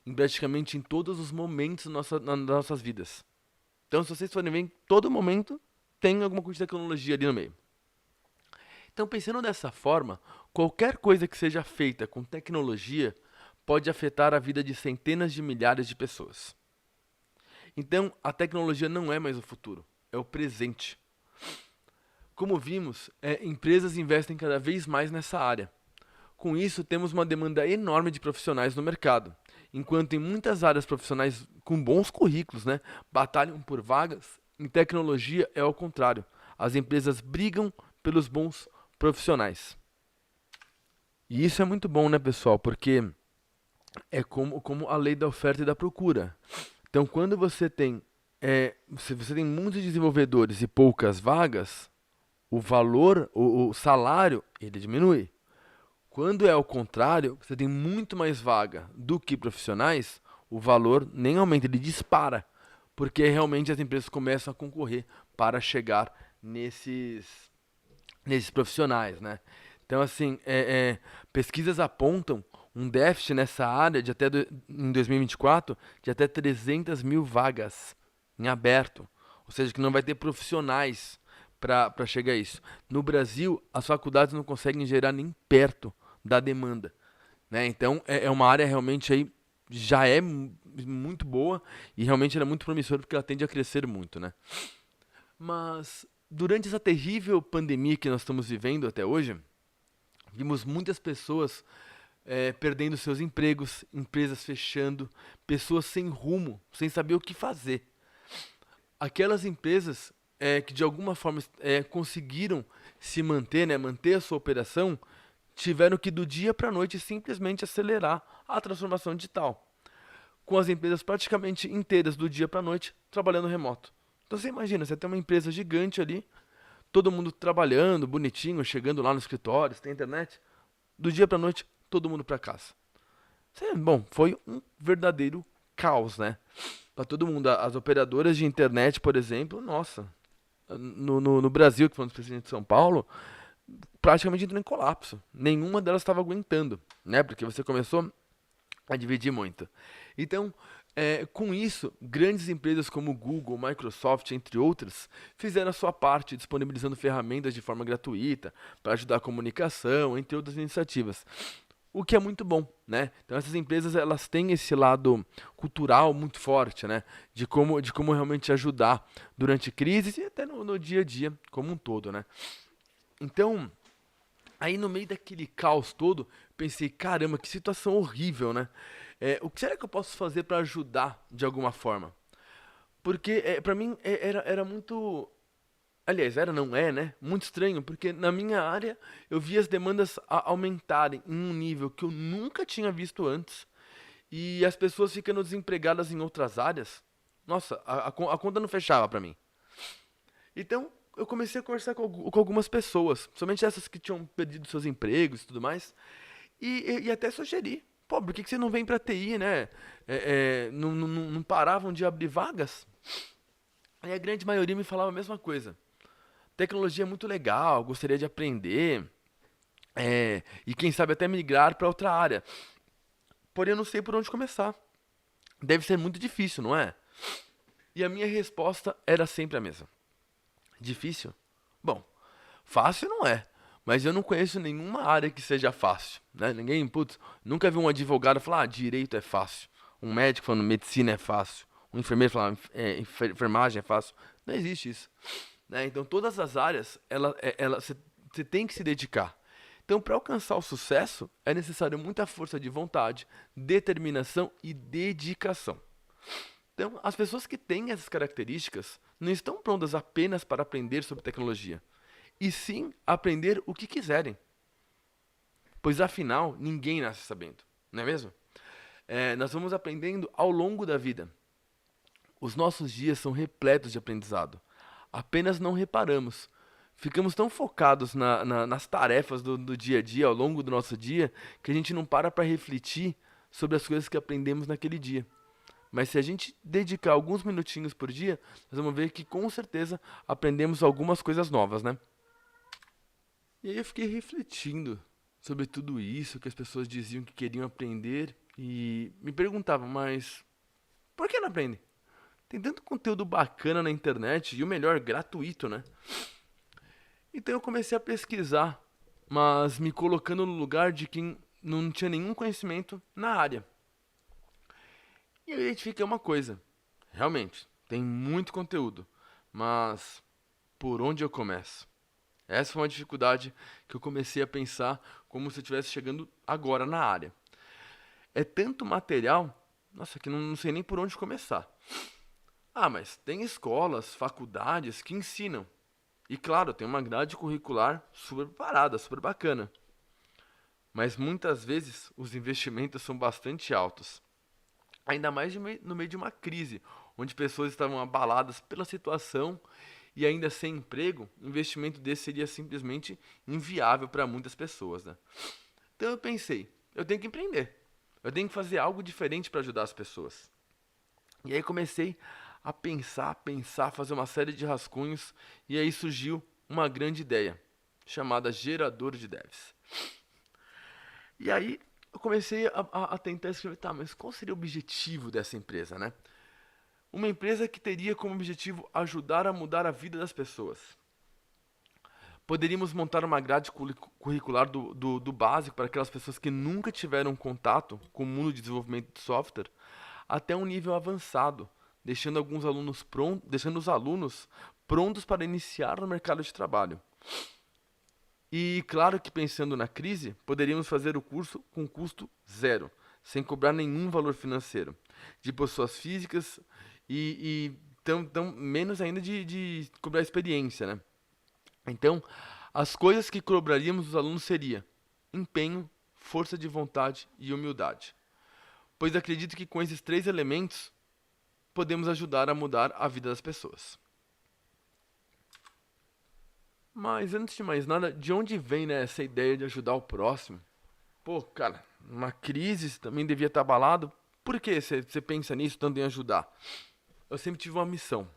em praticamente em todos os momentos das nossas vidas. Então, se vocês forem ver, em todo momento tem alguma coisa de tecnologia ali no meio. Então, pensando dessa forma, qualquer coisa que seja feita com tecnologia pode afetar a vida de centenas de milhares de pessoas. Então, a tecnologia não é mais o futuro, é o presente. Como vimos, empresas investem cada vez mais nessa área. Com isso, temos uma demanda enorme de profissionais no mercado, enquanto em muitas áreas profissionais com bons currículos, né, batalham por vagas, em tecnologia é ao contrário. As empresas brigam pelos bons profissionais. E isso é muito bom, né, pessoal? Porque é como a lei da oferta e da procura. Então, quando se você tem muitos desenvolvedores e poucas vagas, o valor, o salário, ele diminui. Quando é ao contrário, você tem muito mais vaga do que profissionais, o valor nem aumenta, ele dispara. Porque realmente as empresas começam a concorrer para chegar nesses profissionais, né? Então, assim, pesquisas apontam um déficit nessa área em 2024 de até 300 mil vagas em aberto. Ou seja, que não vai ter profissionais para chegar a isso. No Brasil, as faculdades não conseguem gerar nem perto da demanda, né? Então, é uma área realmente aí já é muito boa e realmente ela é muito promissora porque ela tende a crescer muito, né? Mas durante essa terrível pandemia que nós estamos vivendo até hoje, vimos muitas pessoas perdendo seus empregos, empresas fechando, pessoas sem rumo, sem saber o que fazer. Aquelas empresas que de alguma forma conseguiram se manter, né, manter a sua operação, tiveram que do dia para a noite simplesmente acelerar a transformação digital, com as empresas praticamente inteiras do dia para a noite trabalhando remoto. Então você imagina, você tem uma empresa gigante ali, todo mundo trabalhando, bonitinho, chegando lá no escritório, tem internet, do dia para a noite, todo mundo para casa. Bom, foi um verdadeiro caos, né? Para todo mundo. As operadoras de internet, por exemplo, nossa, no Brasil, que foi um dos presidentes de São Paulo, praticamente entrou em colapso. Nenhuma delas estava aguentando, né? Porque você começou a dividir muito. Então, com isso, grandes empresas como Google, Microsoft, entre outras, fizeram a sua parte, disponibilizando ferramentas de forma gratuita para ajudar a comunicação, entre outras iniciativas. O que é muito bom, né? Então essas empresas elas têm esse lado cultural muito forte, né? De como realmente ajudar durante crises e até no dia a dia como um todo, né? Então, aí no meio daquele caos todo, pensei, caramba, que situação horrível, né? O que será que eu posso fazer para ajudar de alguma forma? Porque para mim era muito. Aliás, não é, né? Muito estranho, porque na minha área eu vi as demandas aumentarem em um nível que eu nunca tinha visto antes. E as pessoas ficando desempregadas em outras áreas. Nossa, a conta não fechava pra mim. Então, eu comecei a conversar com algumas pessoas, somente essas que tinham perdido seus empregos e tudo mais, e até sugeri. Pô, por que você não vem pra TI, né? Não paravam de abrir vagas? E a grande maioria me falava a mesma coisa. Tecnologia é muito legal, gostaria de aprender, e quem sabe até migrar para outra área. Porém, eu não sei por onde começar. Deve ser muito difícil, não é? E a minha resposta era sempre a mesma. Difícil? Bom, fácil não é. Mas eu não conheço nenhuma área que seja fácil, né? Ninguém, putz, nunca vi um advogado falar, direito é fácil. Um médico falando, medicina é fácil. Um enfermeiro falando, enfermagem é fácil. Não existe isso, né? Então, todas as áreas, você tem que se dedicar. Então, para alcançar o sucesso, é necessário muita força de vontade, determinação e dedicação. Então, as pessoas que têm essas características não estão prontas apenas para aprender sobre tecnologia, e sim aprender o que quiserem. Pois afinal, ninguém nasce sabendo, não é mesmo? Nós vamos aprendendo ao longo da vida. Os nossos dias são repletos de aprendizado. Apenas não reparamos. Ficamos tão focados nas tarefas do dia a dia, ao longo do nosso dia, que a gente não para refletir sobre as coisas que aprendemos naquele dia. Mas se a gente dedicar alguns minutinhos por dia, nós vamos ver que com certeza aprendemos algumas coisas novas, né? E aí eu fiquei refletindo sobre tudo isso que as pessoas diziam que queriam aprender e me perguntavam, mas por que não aprendem? Tem tanto conteúdo bacana na internet e o melhor, gratuito, né? Então eu comecei a pesquisar, mas me colocando no lugar de quem não tinha nenhum conhecimento na área. E eu identifiquei uma coisa. Realmente, tem muito conteúdo, mas por onde eu começo? Essa foi uma dificuldade que eu comecei a pensar como se eu estivesse chegando agora na área. É tanto material, nossa, que não sei nem por onde começar. Ah, mas tem escolas, faculdades que ensinam. E claro, tem uma grade curricular super preparada, super bacana. Mas muitas vezes os investimentos são bastante altos. Ainda mais no meio de uma crise, onde pessoas estavam abaladas pela situação e ainda sem emprego, um investimento desse seria simplesmente inviável para muitas pessoas, né? Então eu pensei, eu tenho que empreender. Eu tenho que fazer algo diferente para ajudar as pessoas. E aí comecei a pensar, fazer uma série de rascunhos e aí surgiu uma grande ideia, chamada gerador de devs. E aí eu comecei a tentar escrever, tá, mas qual seria o objetivo dessa empresa, né? Uma empresa que teria como objetivo ajudar a mudar a vida das pessoas. Poderíamos montar uma grade curricular do básico para aquelas pessoas que nunca tiveram contato com o mundo de desenvolvimento de software até um nível avançado, deixando os alunos prontos para iniciar no mercado de trabalho. E claro que pensando na crise, poderíamos fazer o curso com custo zero, sem cobrar nenhum valor financeiro, de pessoas físicas e tão menos ainda de cobrar experiência, né? Então, as coisas que cobraríamos dos alunos seria empenho, força de vontade e humildade. Pois acredito que com esses três elementos podemos ajudar a mudar a vida das pessoas. Mas antes de mais nada, de onde vem, né, essa ideia de ajudar o próximo? Pô, cara, uma crise você também devia estar abalado. Por que você pensa nisso, tanto em ajudar? Eu sempre tive uma missão.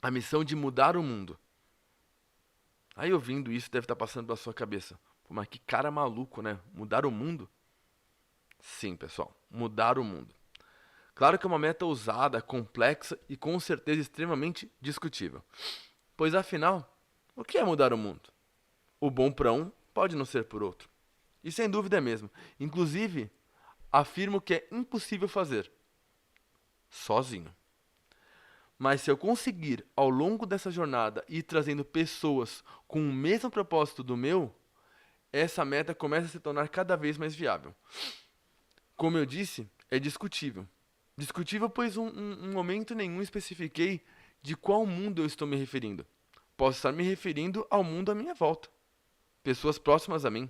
A missão de mudar o mundo. Aí ouvindo isso deve estar passando pela sua cabeça. Pô, mas que cara maluco, né? Mudar o mundo? Sim, pessoal, mudar o mundo. Claro que é uma meta ousada, complexa e com certeza extremamente discutível. Pois afinal, o que é mudar o mundo? O bom para um pode não ser por outro. E sem dúvida é mesmo. Inclusive, afirmo que é impossível fazer sozinho. Mas se eu conseguir, ao longo dessa jornada, ir trazendo pessoas com o mesmo propósito do meu, essa meta começa a se tornar cada vez mais viável. Como eu disse, é discutível. Discutível, pois um momento nenhum especifiquei de qual mundo eu estou me referindo. Posso estar me referindo ao mundo à minha volta, pessoas próximas a mim.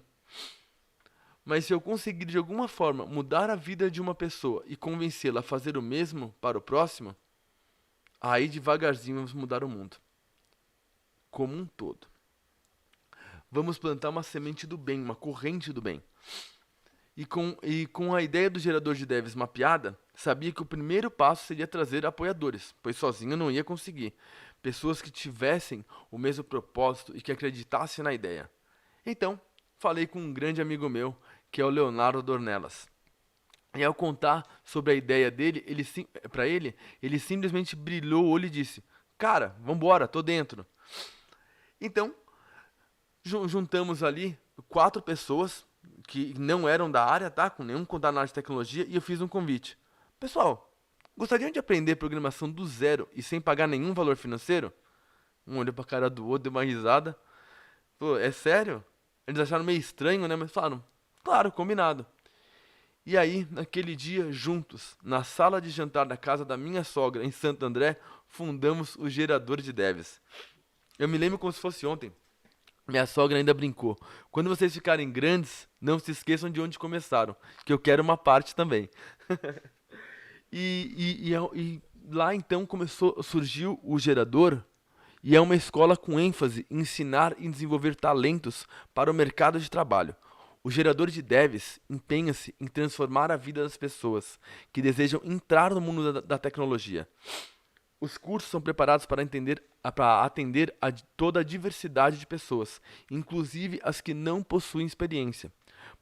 Mas se eu conseguir de alguma forma mudar a vida de uma pessoa e convencê-la a fazer o mesmo para o próximo, aí devagarzinho vamos mudar o mundo, como um todo. Vamos plantar uma semente do bem, uma corrente do bem. E com a ideia do gerador de devs mapeada, sabia que o primeiro passo seria trazer apoiadores, pois sozinho eu não ia conseguir. Pessoas que tivessem o mesmo propósito e que acreditassem na ideia. Então, falei com um grande amigo meu, que é o Leonardo Dornelas. E ao contar sobre a ideia dele, ele simplesmente brilhou o olho e disse: Cara, vambora, tô dentro. Então, juntamos ali 4 pessoas que não eram da área, tá? Com nenhum contato na área de tecnologia, e eu fiz um convite. Pessoal, gostariam de aprender programação do zero e sem pagar nenhum valor financeiro? Um olhou pra cara do outro, deu uma risada. Pô, é sério? Eles acharam meio estranho, né? Mas falaram, claro, combinado. E aí, naquele dia, juntos, na sala de jantar da casa da minha sogra, em Santo André, fundamos o gerador de devs. Eu me lembro como se fosse ontem. Minha sogra ainda brincou. Quando vocês ficarem grandes, não se esqueçam de onde começaram, que eu quero uma parte também. E lá então surgiu o gerador, e é uma escola com ênfase em ensinar e desenvolver talentos para o mercado de trabalho. O gerador de devs empenha-se em transformar a vida das pessoas que desejam entrar no mundo da tecnologia. Os cursos são preparados para atender toda a diversidade de pessoas, inclusive as que não possuem experiência,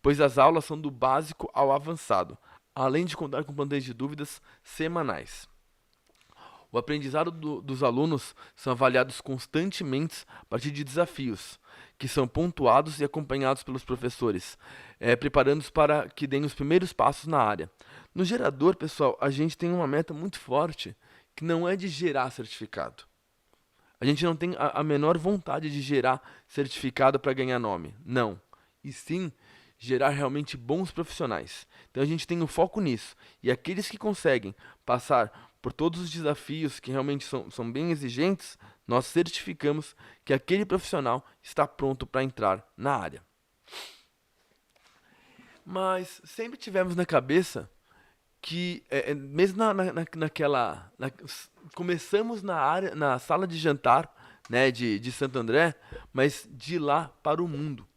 pois as aulas são do básico ao avançado, além de contar com plantões de dúvidas semanais. O aprendizado dos alunos são avaliados constantemente a partir de desafios, que são pontuados e acompanhados pelos professores, preparando-os para que deem os primeiros passos na área. No gerador, pessoal, a gente tem uma meta muito forte, que não é de gerar certificado. A gente não tem a menor vontade de gerar certificado para ganhar nome. Não. E sim gerar realmente bons profissionais. Então a gente tem um foco nisso. E aqueles que conseguem passar por todos os desafios que realmente são bem exigentes, nós certificamos que aquele profissional está pronto para entrar na área. Mas sempre tivemos na cabeça que, mesmo começamos na sala de jantar, né, de Santo André, mas de lá para o mundo.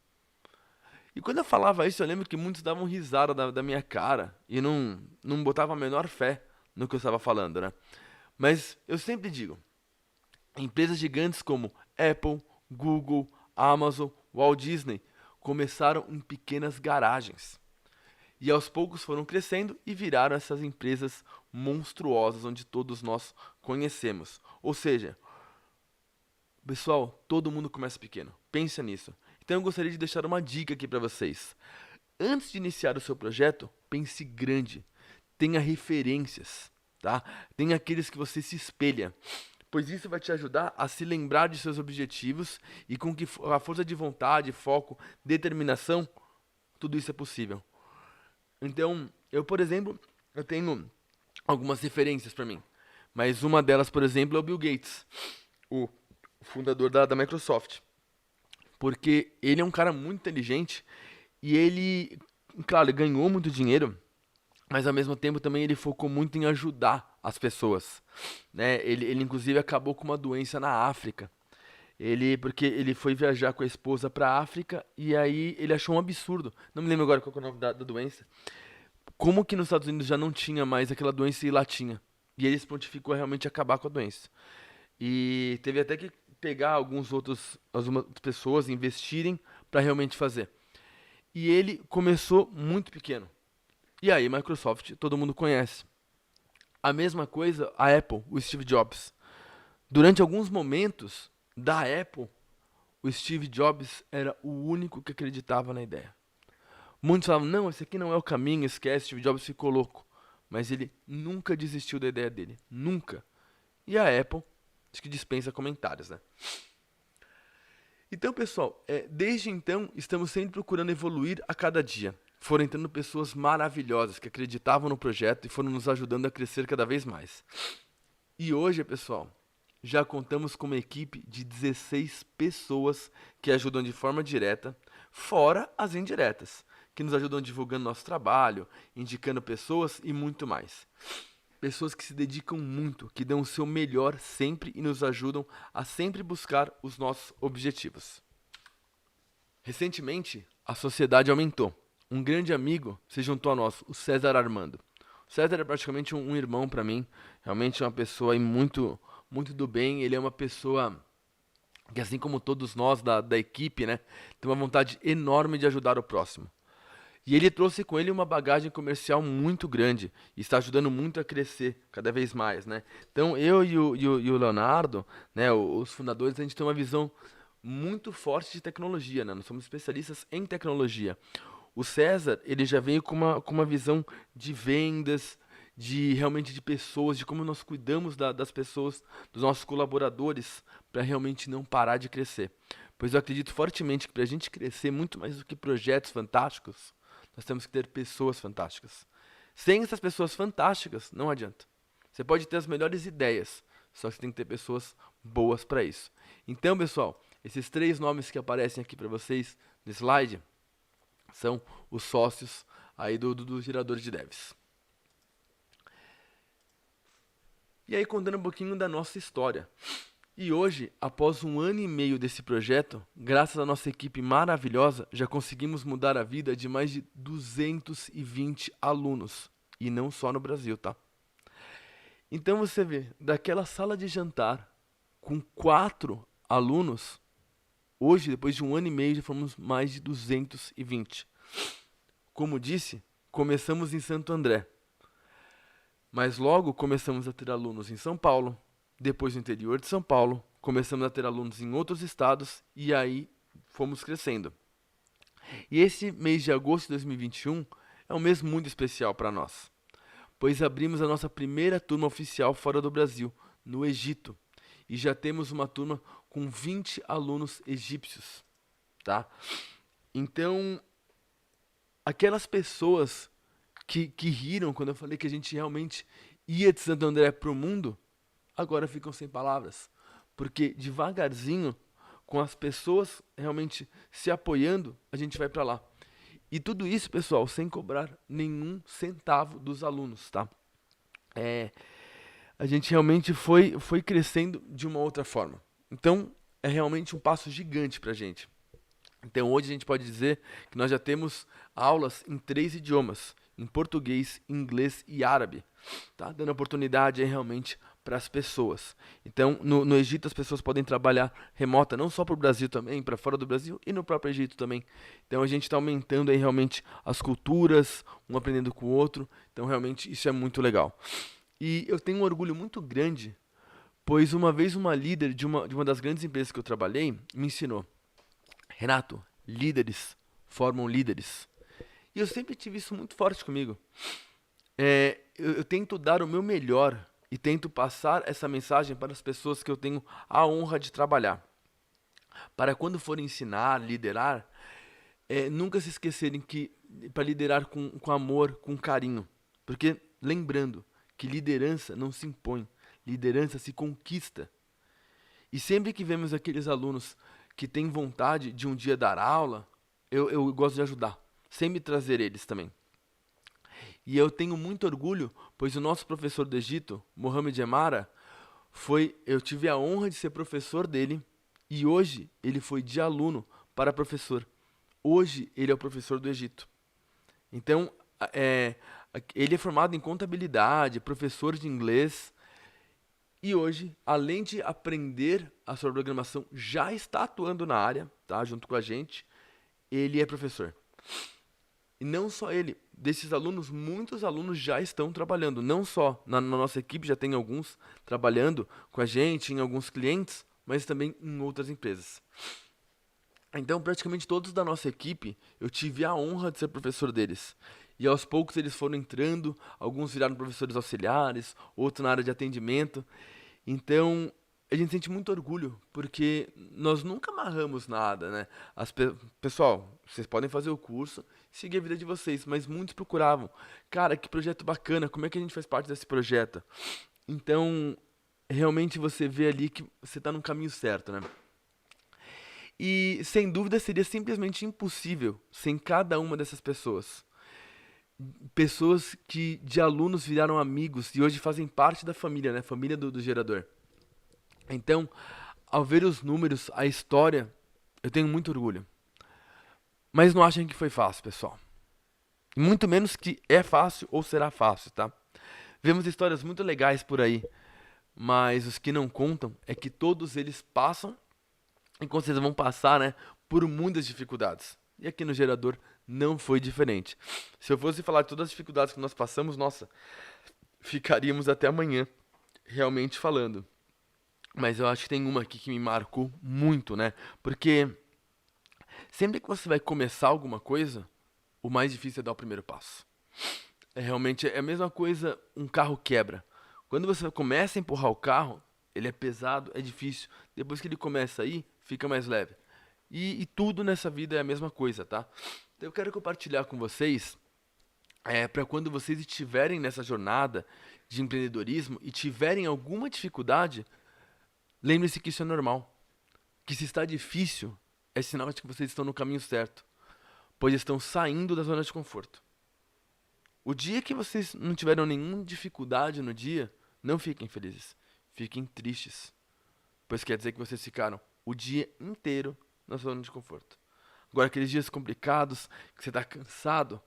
E quando eu falava isso, eu lembro que muitos davam risada da minha cara e não botavam a menor fé no que eu estava falando, né? Mas eu sempre digo, empresas gigantes como Apple, Google, Amazon, Walt Disney começaram em pequenas garagens. E aos poucos foram crescendo e viraram essas empresas monstruosas onde todos nós conhecemos. Ou seja, pessoal, todo mundo começa pequeno. Pensa nisso. Então eu gostaria de deixar uma dica aqui para vocês. Antes de iniciar o seu projeto, pense grande. Tenha referências, tá? Tenha aqueles que você se espelha, pois isso vai te ajudar a se lembrar de seus objetivos e com que a força de vontade, foco, determinação, tudo isso é possível. Então, por exemplo, eu tenho algumas referências para mim, mas uma delas, por exemplo, é o Bill Gates, o fundador da Microsoft, porque ele é um cara muito inteligente e ele, claro, ele ganhou muito dinheiro, mas ao mesmo tempo também ele focou muito em ajudar as pessoas, né? Ele inclusive acabou com uma doença na África. Porque ele foi viajar com a esposa para a África e aí ele achou um absurdo. Não me lembro agora qual que é o nome da doença. Como que nos Estados Unidos já não tinha mais aquela doença e lá tinha. E ele se prontificou a realmente acabar com a doença. E teve até que pegar algumas pessoas, investirem para realmente fazer. E ele começou muito pequeno. E aí, Microsoft, todo mundo conhece. A mesma coisa, a Apple, o Steve Jobs. Durante alguns momentos da Apple, o Steve Jobs era o único que acreditava na ideia. Muitos falavam, não, esse aqui não é o caminho, esquece, Steve Jobs ficou louco. Mas ele nunca desistiu da ideia dele. Nunca. E a Apple, acho que dispensa comentários, né? Então, pessoal, desde então, estamos sempre procurando evoluir a cada dia. Foram entrando pessoas maravilhosas que acreditavam no projeto e foram nos ajudando a crescer cada vez mais. E hoje, pessoal, já contamos com uma equipe de 16 pessoas que ajudam de forma direta, fora as indiretas, que nos ajudam divulgando nosso trabalho, indicando pessoas e muito mais. Pessoas que se dedicam muito, que dão o seu melhor sempre e nos ajudam a sempre buscar os nossos objetivos. Recentemente, a sociedade aumentou. Um grande amigo se juntou a nós, o César Armando. O César é praticamente um irmão para mim, realmente é uma pessoa aí muito do bem. Ele é uma pessoa que, assim como todos nós da equipe, né, tem uma vontade enorme de ajudar o próximo. E ele trouxe com ele uma bagagem comercial muito grande e está ajudando muito a crescer cada vez mais, né? Então eu e o Leonardo, né, os fundadores, a gente tem uma visão muito forte de tecnologia, né? Nós somos especialistas em tecnologia. O César, ele já veio com uma visão de vendas, de realmente de pessoas, de como nós cuidamos das pessoas, dos nossos colaboradores, para realmente não parar de crescer. Pois eu acredito fortemente que para a gente crescer muito mais do que projetos fantásticos, nós temos que ter pessoas fantásticas. Sem essas pessoas fantásticas, não adianta. Você pode ter as melhores ideias, só que você tem que ter pessoas boas para isso. Então, pessoal, esses 3 nomes que aparecem aqui para vocês no slide são os sócios aí do gerador de devs. E aí contando um pouquinho da nossa história. E hoje, após 1 ano e meio desse projeto, graças à nossa equipe maravilhosa, já conseguimos mudar a vida de mais de 220 alunos. E não só no Brasil, tá? Então você vê, daquela sala de jantar com 4 alunos, hoje, depois de 1 ano e meio, já fomos mais de 220. Como disse, começamos em Santo André, mas logo começamos a ter alunos em São Paulo, depois no interior de São Paulo, começamos a ter alunos em outros estados e aí fomos crescendo. E esse mês de agosto de 2021 é um mês muito especial para nós, pois abrimos a nossa primeira turma oficial fora do Brasil, no Egito, e já temos uma turma com 20 alunos egípcios, tá? Então, aquelas pessoas que riram quando eu falei que a gente realmente ia de Santo André para o mundo, agora ficam sem palavras. Porque devagarzinho, com as pessoas realmente se apoiando, a gente vai para lá. E tudo isso, pessoal, sem cobrar nenhum centavo dos alunos, tá? É, a gente realmente foi crescendo de uma outra forma. Então, é realmente um passo gigante pra gente. Então hoje a gente pode dizer que nós já temos aulas em 3 idiomas, em português, inglês e árabe, tá? Dando oportunidade aí realmente para as pessoas. Então no Egito as pessoas podem trabalhar remota, não só para o Brasil também, para fora do Brasil e no próprio Egito também. Então a gente está aumentando aí realmente as culturas, um aprendendo com o outro. Então realmente isso é muito legal. E eu tenho um orgulho muito grande, pois uma vez uma líder de uma das grandes empresas que eu trabalhei me ensinou. Renato, líderes formam líderes. E eu sempre tive isso muito forte comigo. Eu tento dar o meu melhor e tento passar essa mensagem para as pessoas que eu tenho a honra de trabalhar. Para quando forem ensinar, liderar, nunca se esquecerem que para liderar com amor, com carinho. Porque lembrando que liderança não se impõe, liderança se conquista. E sempre que vemos aqueles alunos que têm vontade de um dia dar aula, eu gosto de ajudar. Sempre trazer eles também. E eu tenho muito orgulho, pois o nosso professor do Egito, Mohamed Emara, eu tive a honra de ser professor dele e hoje ele foi de aluno para professor. Hoje ele é o professor do Egito. Então, é, ele é formado em contabilidade, professor de inglês. E hoje, além de aprender a sua programação, já está atuando na área, tá? Junto com a gente. Ele é professor. E não só ele, desses alunos, muitos alunos já estão trabalhando. Não só na nossa equipe, já tem alguns trabalhando com a gente, em alguns clientes, mas também em outras empresas. Então, praticamente todos da nossa equipe, eu tive a honra de ser professor deles. E aos poucos eles foram entrando, alguns viraram professores auxiliares, outros na área de atendimento. Então, a gente sente muito orgulho, porque nós nunca amarramos nada, né? Pessoal, vocês podem fazer o curso, seguir a vida de vocês, mas muitos procuravam. Cara, que projeto bacana, como é que a gente faz parte desse projeto? Então, realmente você vê ali que você está no caminho certo, né? E sem dúvida seria simplesmente impossível sem cada uma dessas pessoas. Pessoas que de alunos viraram amigos e hoje fazem parte da família, né? Família do gerador. Então, ao ver os números, a história, eu tenho muito orgulho. Mas não achem que foi fácil, pessoal. E muito menos que é fácil ou será fácil, tá? Vemos histórias muito legais por aí, mas os que não contam é que todos eles passam e com certeza vão passar, né, por muitas dificuldades. E aqui no gerador não foi diferente. Se eu fosse falar de todas as dificuldades que nós passamos, nossa, ficaríamos até amanhã realmente falando. Mas eu acho que tem uma aqui que me marcou muito, né? Porque sempre que você vai começar alguma coisa, o mais difícil é dar o primeiro passo. Realmente é a mesma coisa, um carro quebra. Quando você começa a empurrar o carro, ele é pesado, é difícil. Depois que ele começa a ir, fica mais leve. E tudo nessa vida é a mesma coisa, tá? Então eu quero compartilhar com vocês, para quando vocês estiverem nessa jornada de empreendedorismo e tiverem alguma dificuldade, lembre-se que isso é normal. Que se está difícil, é sinal de que vocês estão no caminho certo, pois estão saindo da zona de conforto. O dia que vocês não tiveram nenhuma dificuldade no dia, Não fiquem felizes, fiquem tristes, pois quer dizer que vocês ficaram o dia inteiro na zona de conforto. Agora, aqueles dias complicados, que você está cansado,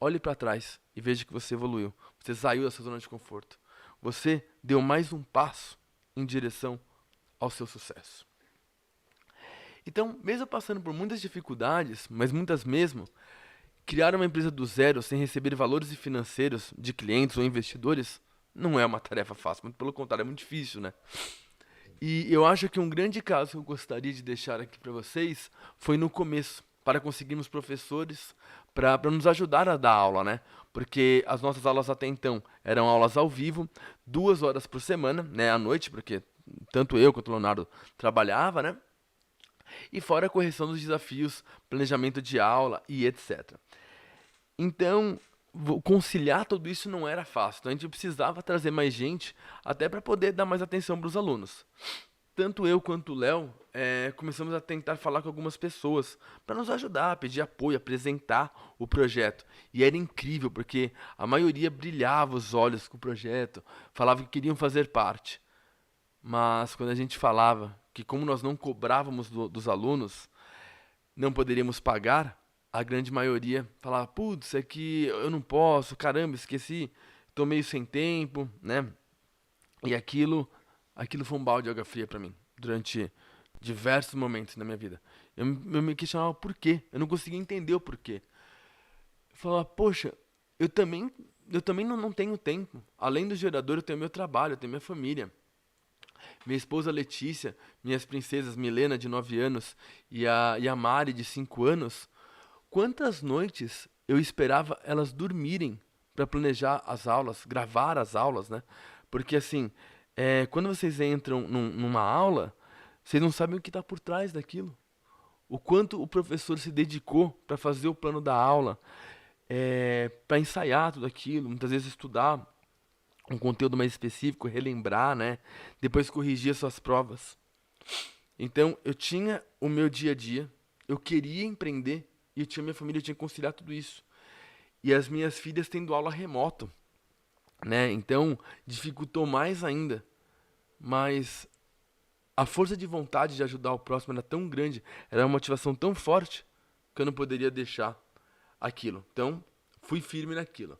olhe para trás e veja que você evoluiu. Você saiu da sua zona de conforto. Você deu mais um passo em direção ao seu sucesso. Então, mesmo passando por muitas dificuldades, mas muitas mesmo, criar uma empresa do zero sem receber valores financeiros de clientes ou investidores não é uma tarefa fácil, muito pelo contrário, é muito difícil, né? E eu acho que um grande caso que eu gostaria de deixar aqui para vocês foi no começo, para conseguirmos professores para nos ajudar a dar aula, né? Porque as nossas aulas até então eram aulas ao vivo, 2 horas por semana, né? À noite, porque tanto eu quanto o Leonardo trabalhava, né? E fora a correção dos desafios, planejamento de aula e etc. Então, conciliar tudo isso não era fácil. Então, a gente precisava trazer mais gente até para poder dar mais atenção para os alunos. Tanto eu quanto o Léo começamos a tentar falar com algumas pessoas para nos ajudar, pedir apoio, apresentar o projeto. E era incrível, porque a maioria brilhava os olhos com o projeto, falava que queriam fazer parte. Mas quando a gente falava que, como nós não cobrávamos dos alunos, não poderíamos pagar, a grande maioria falava: putz, é que eu não posso, caramba, esqueci, tô meio sem tempo, né? E aquilo foi um balde de água fria pra mim, durante diversos momentos da minha vida. Eu me questionava por quê, eu não conseguia entender o porquê. Eu falava: poxa, eu também, eu também não tenho tempo. Além do gerador, eu tenho meu trabalho, eu tenho minha família. Minha esposa Letícia, minhas princesas Milena, de 9 anos, e a Mari, de 5 anos, quantas noites eu esperava elas dormirem para planejar as aulas, gravar as aulas, né? Porque assim, quando vocês entram numa aula, vocês não sabem o que está por trás daquilo. O quanto o professor se dedicou para fazer o plano da aula, para ensaiar tudo aquilo, muitas vezes estudar um conteúdo mais específico, relembrar, né? Depois corrigir as suas provas. Então, eu tinha o meu dia a dia, eu queria empreender e eu tinha minha família, eu tinha que conciliar tudo isso. E as minhas filhas tendo aula remoto, né? Então, dificultou mais ainda. Mas a força de vontade de ajudar o próximo era tão grande, era uma motivação tão forte, que eu não poderia deixar aquilo. Então, fui firme naquilo.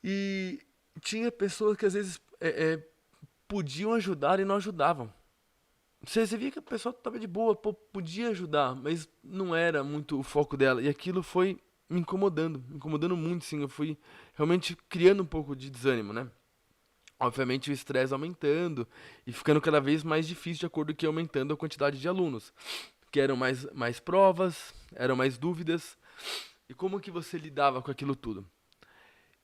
E tinha pessoas que às vezes podiam ajudar e não ajudavam. Você via que a pessoa estava de boa, pô, podia ajudar, mas não era muito o foco dela. E aquilo foi me incomodando muito, sim. Eu fui realmente criando um pouco de desânimo, né? Obviamente o estresse aumentando e ficando cada vez mais difícil de acordo com aumentando a quantidade de alunos. Que eram mais provas, eram mais dúvidas. E como que você lidava com aquilo tudo?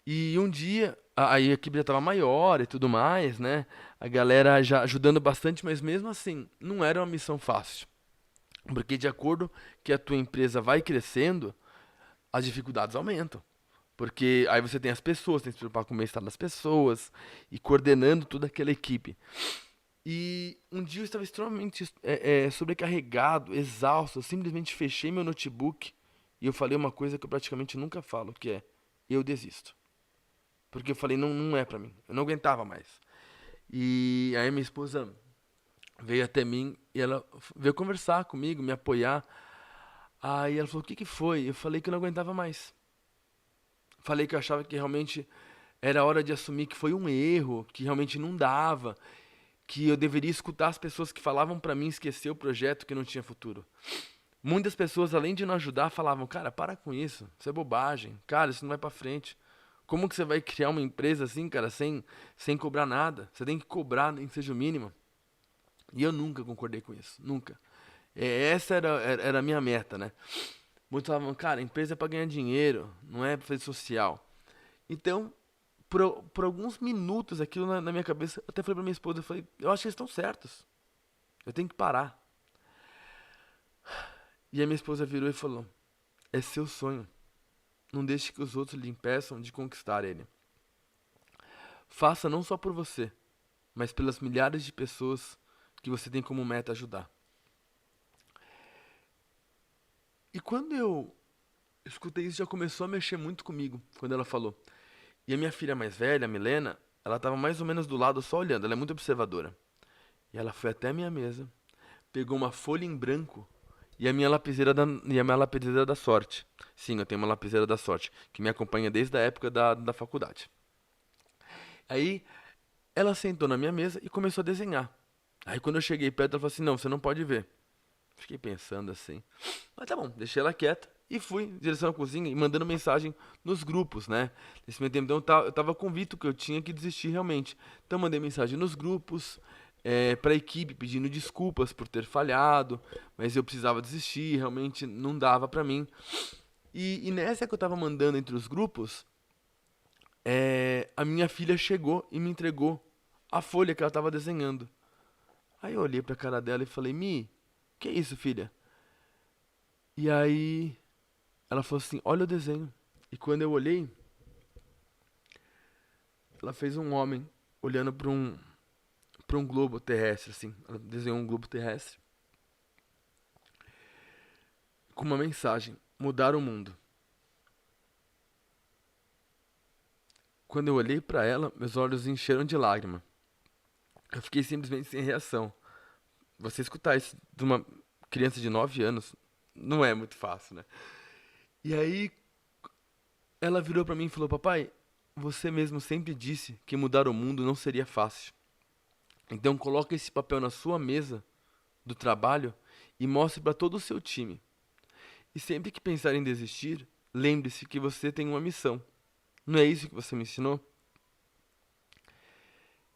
E um dia, aí a equipe já estava maior e tudo mais, né? A galera já ajudando bastante, mas mesmo assim, não era uma missão fácil. Porque de acordo que a tua empresa vai crescendo, as dificuldades aumentam. Porque aí você tem as pessoas, tem que se preocupar com o bem-estar das pessoas e coordenando toda aquela equipe. E um dia eu estava extremamente sobrecarregado, exausto. Eu simplesmente fechei meu notebook e eu falei uma coisa que eu praticamente nunca falo, que é: eu desisto. Porque eu falei: não, não é pra mim. Eu não aguentava mais. E aí minha esposa veio até mim e ela veio conversar comigo, me apoiar. Aí ela falou: o que que foi? Eu falei que eu não aguentava mais. Falei que eu achava que realmente era hora de assumir que foi um erro, que realmente não dava, que eu deveria escutar as pessoas que falavam pra mim esquecer o projeto, que não tinha futuro. Muitas pessoas, além de não ajudar, falavam: cara, para com isso é bobagem, cara, isso não vai pra frente. Como que você vai criar uma empresa assim, cara, sem cobrar nada? Você tem que cobrar, nem que seja o mínimo. E eu nunca concordei com isso, nunca. Essa era a minha meta, né? Muitos falavam: cara, a empresa é pra ganhar dinheiro, não é pra fazer social. Então, por alguns minutos aquilo na minha cabeça, eu até falei pra minha esposa: eu falei, eu acho que eles estão certos, eu tenho que parar. E a minha esposa virou e falou: é seu sonho, não deixe que os outros lhe impeçam de conquistar ele. Faça não só por você, mas pelas milhares de pessoas que você tem como meta ajudar. E quando eu escutei isso, já começou a mexer muito comigo, quando ela falou. E a minha filha mais velha, a Milena, ela tava mais ou menos do lado só olhando, ela é muito observadora. E ela foi até a minha mesa, pegou uma folha em branco e a minha lapiseira da sorte. Sim, eu tenho uma lapiseira da sorte, que me acompanha desde a época da faculdade. Aí ela sentou na minha mesa e começou a desenhar. Aí quando eu cheguei perto, ela falou assim: Não, você não pode ver. Fiquei pensando assim. Mas tá bom, deixei ela quieta e fui em direção à cozinha e mandando mensagem nos grupos, né? Nesse meio tempo, então eu tava convicto que eu tinha que desistir realmente. Então mandei mensagem nos grupos, pra equipe pedindo desculpas por ter falhado, mas eu precisava desistir, realmente não dava pra mim. E nessa que eu tava mandando entre os grupos, a minha filha chegou e me entregou a folha que ela tava desenhando. Aí eu olhei pra cara dela e falei: Mi, que é isso, filha? E aí ela falou assim: Olha o desenho. E quando eu olhei, ela fez um homem olhando para um globo terrestre, assim. Ela desenhou um globo terrestre com uma mensagem: Mudar o mundo. Quando eu olhei para ela, meus olhos encheram de lágrima. Eu fiquei simplesmente sem reação. Você escutar isso de uma criança de 9 anos não é muito fácil, né? E aí ela virou para mim e falou: Papai, você mesmo sempre disse que mudar o mundo não seria fácil. Então coloque esse papel na sua mesa do trabalho e mostre para todo o seu time. E sempre que pensar em desistir, lembre-se que você tem uma missão. Não é isso que você me ensinou?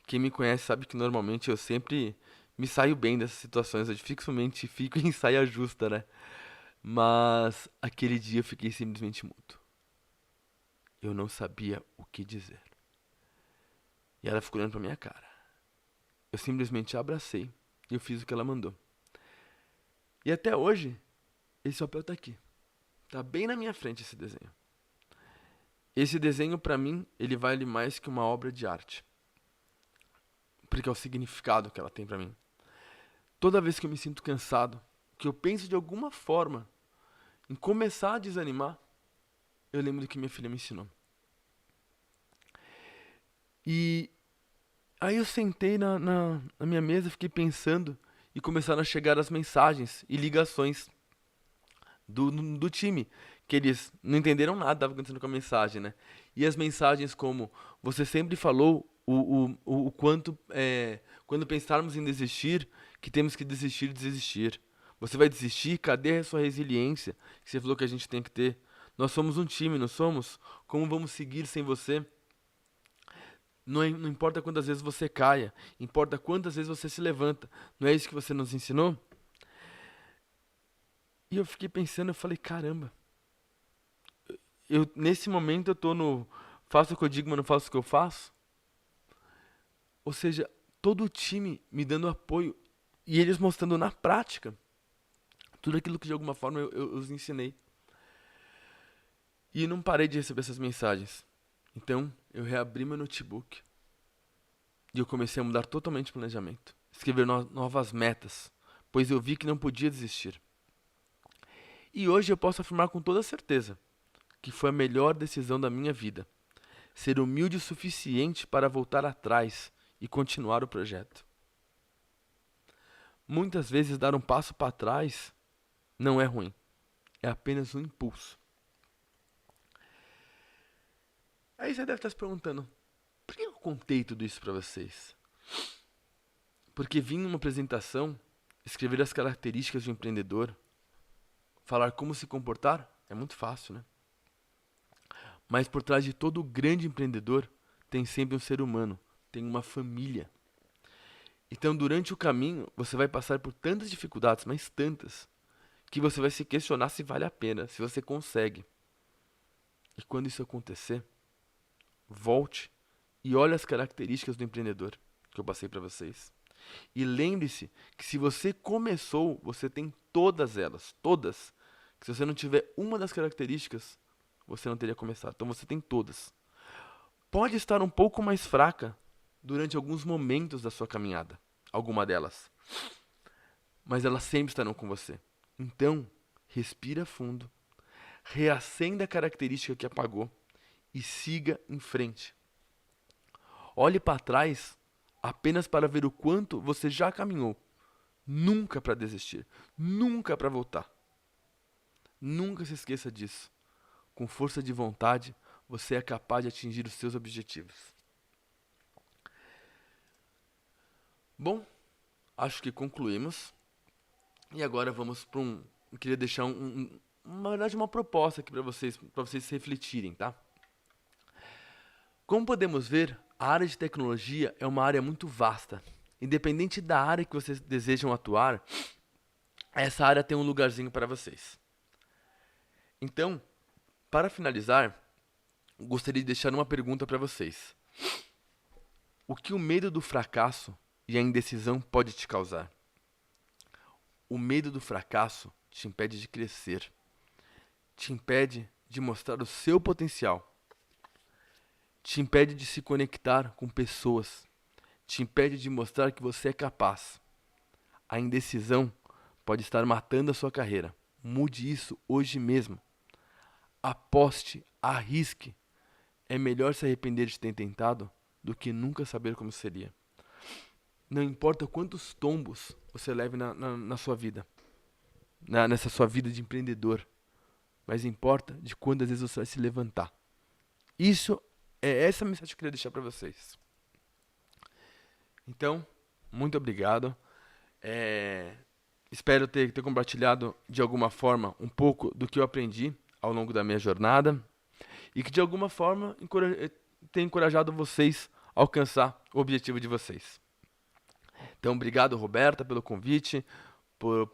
Quem me conhece sabe que normalmente eu sempre me saio bem dessas situações. Eu dificilmente fico em saia justa, né? Mas aquele dia eu fiquei simplesmente mudo. Eu não sabia o que dizer. E ela ficou olhando pra minha cara. Eu simplesmente a abracei e eu fiz o que ela mandou. E até hoje, esse papel tá aqui. Tá bem na minha frente esse desenho. Esse desenho, pra mim, ele vale mais que uma obra de arte. Porque é o significado que ela tem pra mim. Toda vez que eu me sinto cansado, que eu penso de alguma forma em começar a desanimar, eu lembro do que minha filha me ensinou. E aí eu sentei na minha mesa, fiquei pensando e começaram a chegar as mensagens e ligações do time, que eles não entenderam nada que estava acontecendo com a mensagem, né? E as mensagens como: Você sempre falou o quanto, quando pensarmos em desistir, que temos que desistir de desistir. Você vai desistir? Cadê a sua resiliência que você falou que a gente tem que ter? Nós somos um time, não somos? Como vamos seguir sem você? Não importa quantas vezes você caia, importa quantas vezes você se levanta. Não é isso que você nos ensinou? E eu fiquei pensando, eu falei: Caramba, nesse momento eu tô no faço o que eu digo, mas não faço o que eu faço. Ou seja, todo o time me dando apoio e eles mostrando na prática tudo aquilo que de alguma forma eu os ensinei. E não parei de receber essas mensagens. Então eu reabri meu notebook e eu comecei a mudar totalmente o planejamento. Escrever novas metas, pois eu vi que não podia desistir. E hoje eu posso afirmar com toda certeza que foi a melhor decisão da minha vida. Ser humilde o suficiente para voltar atrás e continuar o projeto. Muitas vezes dar um passo para trás não é ruim, é apenas um impulso. Aí você deve estar se perguntando: por que eu contei tudo isso para vocês? Porque vim numa apresentação, escrever as características de um empreendedor, falar como se comportar, é muito fácil, né? Mas por trás de todo grande empreendedor tem sempre um ser humano, tem uma família. Então, durante o caminho, você vai passar por tantas dificuldades, mas tantas, que você vai se questionar se vale a pena, se você consegue. E quando isso acontecer, volte e olhe as características do empreendedor que eu passei para vocês. E lembre-se que se você começou, você tem todas elas, todas. Que se você não tiver uma das características, você não teria começado. Então você tem todas. Pode estar um pouco mais fraca durante alguns momentos da sua caminhada, alguma delas, mas elas sempre estarão com você. Então, respira fundo, reacenda a característica que apagou e siga em frente. Olhe para trás apenas para ver o quanto você já caminhou. Nunca para desistir, nunca para voltar. Nunca se esqueça disso. Com força de vontade, você é capaz de atingir os seus objetivos. Bom, acho que concluímos. E agora vamos para eu queria deixar na verdade, uma proposta aqui para vocês refletirem, tá? Como podemos ver, a área de tecnologia é uma área muito vasta. Independente da área que vocês desejam atuar, essa área tem um lugarzinho para vocês. Então, para finalizar, gostaria de deixar uma pergunta para vocês. O que o medo do fracasso e a indecisão pode te causar? O medo do fracasso te impede de crescer, te impede de mostrar o seu potencial, te impede de se conectar com pessoas, te impede de mostrar que você é capaz. A indecisão pode estar matando a sua carreira. Mude isso hoje mesmo. Aposte, arrisque. É melhor se arrepender de ter tentado do que nunca saber como seria. Não importa quantos tombos você leve na sua vida, nessa sua vida de empreendedor, mas importa de quantas vezes você vai se levantar. Isso é essa mensagem que eu queria deixar para vocês. Então, muito obrigado. Espero ter compartilhado de alguma forma um pouco do que eu aprendi ao longo da minha jornada e que de alguma forma tenha encorajado vocês a alcançar o objetivo de vocês. Então, obrigado, Roberta, pelo convite.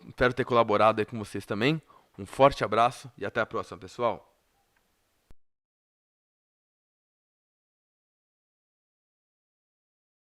Espero ter colaborado aí com vocês também. Um forte abraço e até a próxima, pessoal.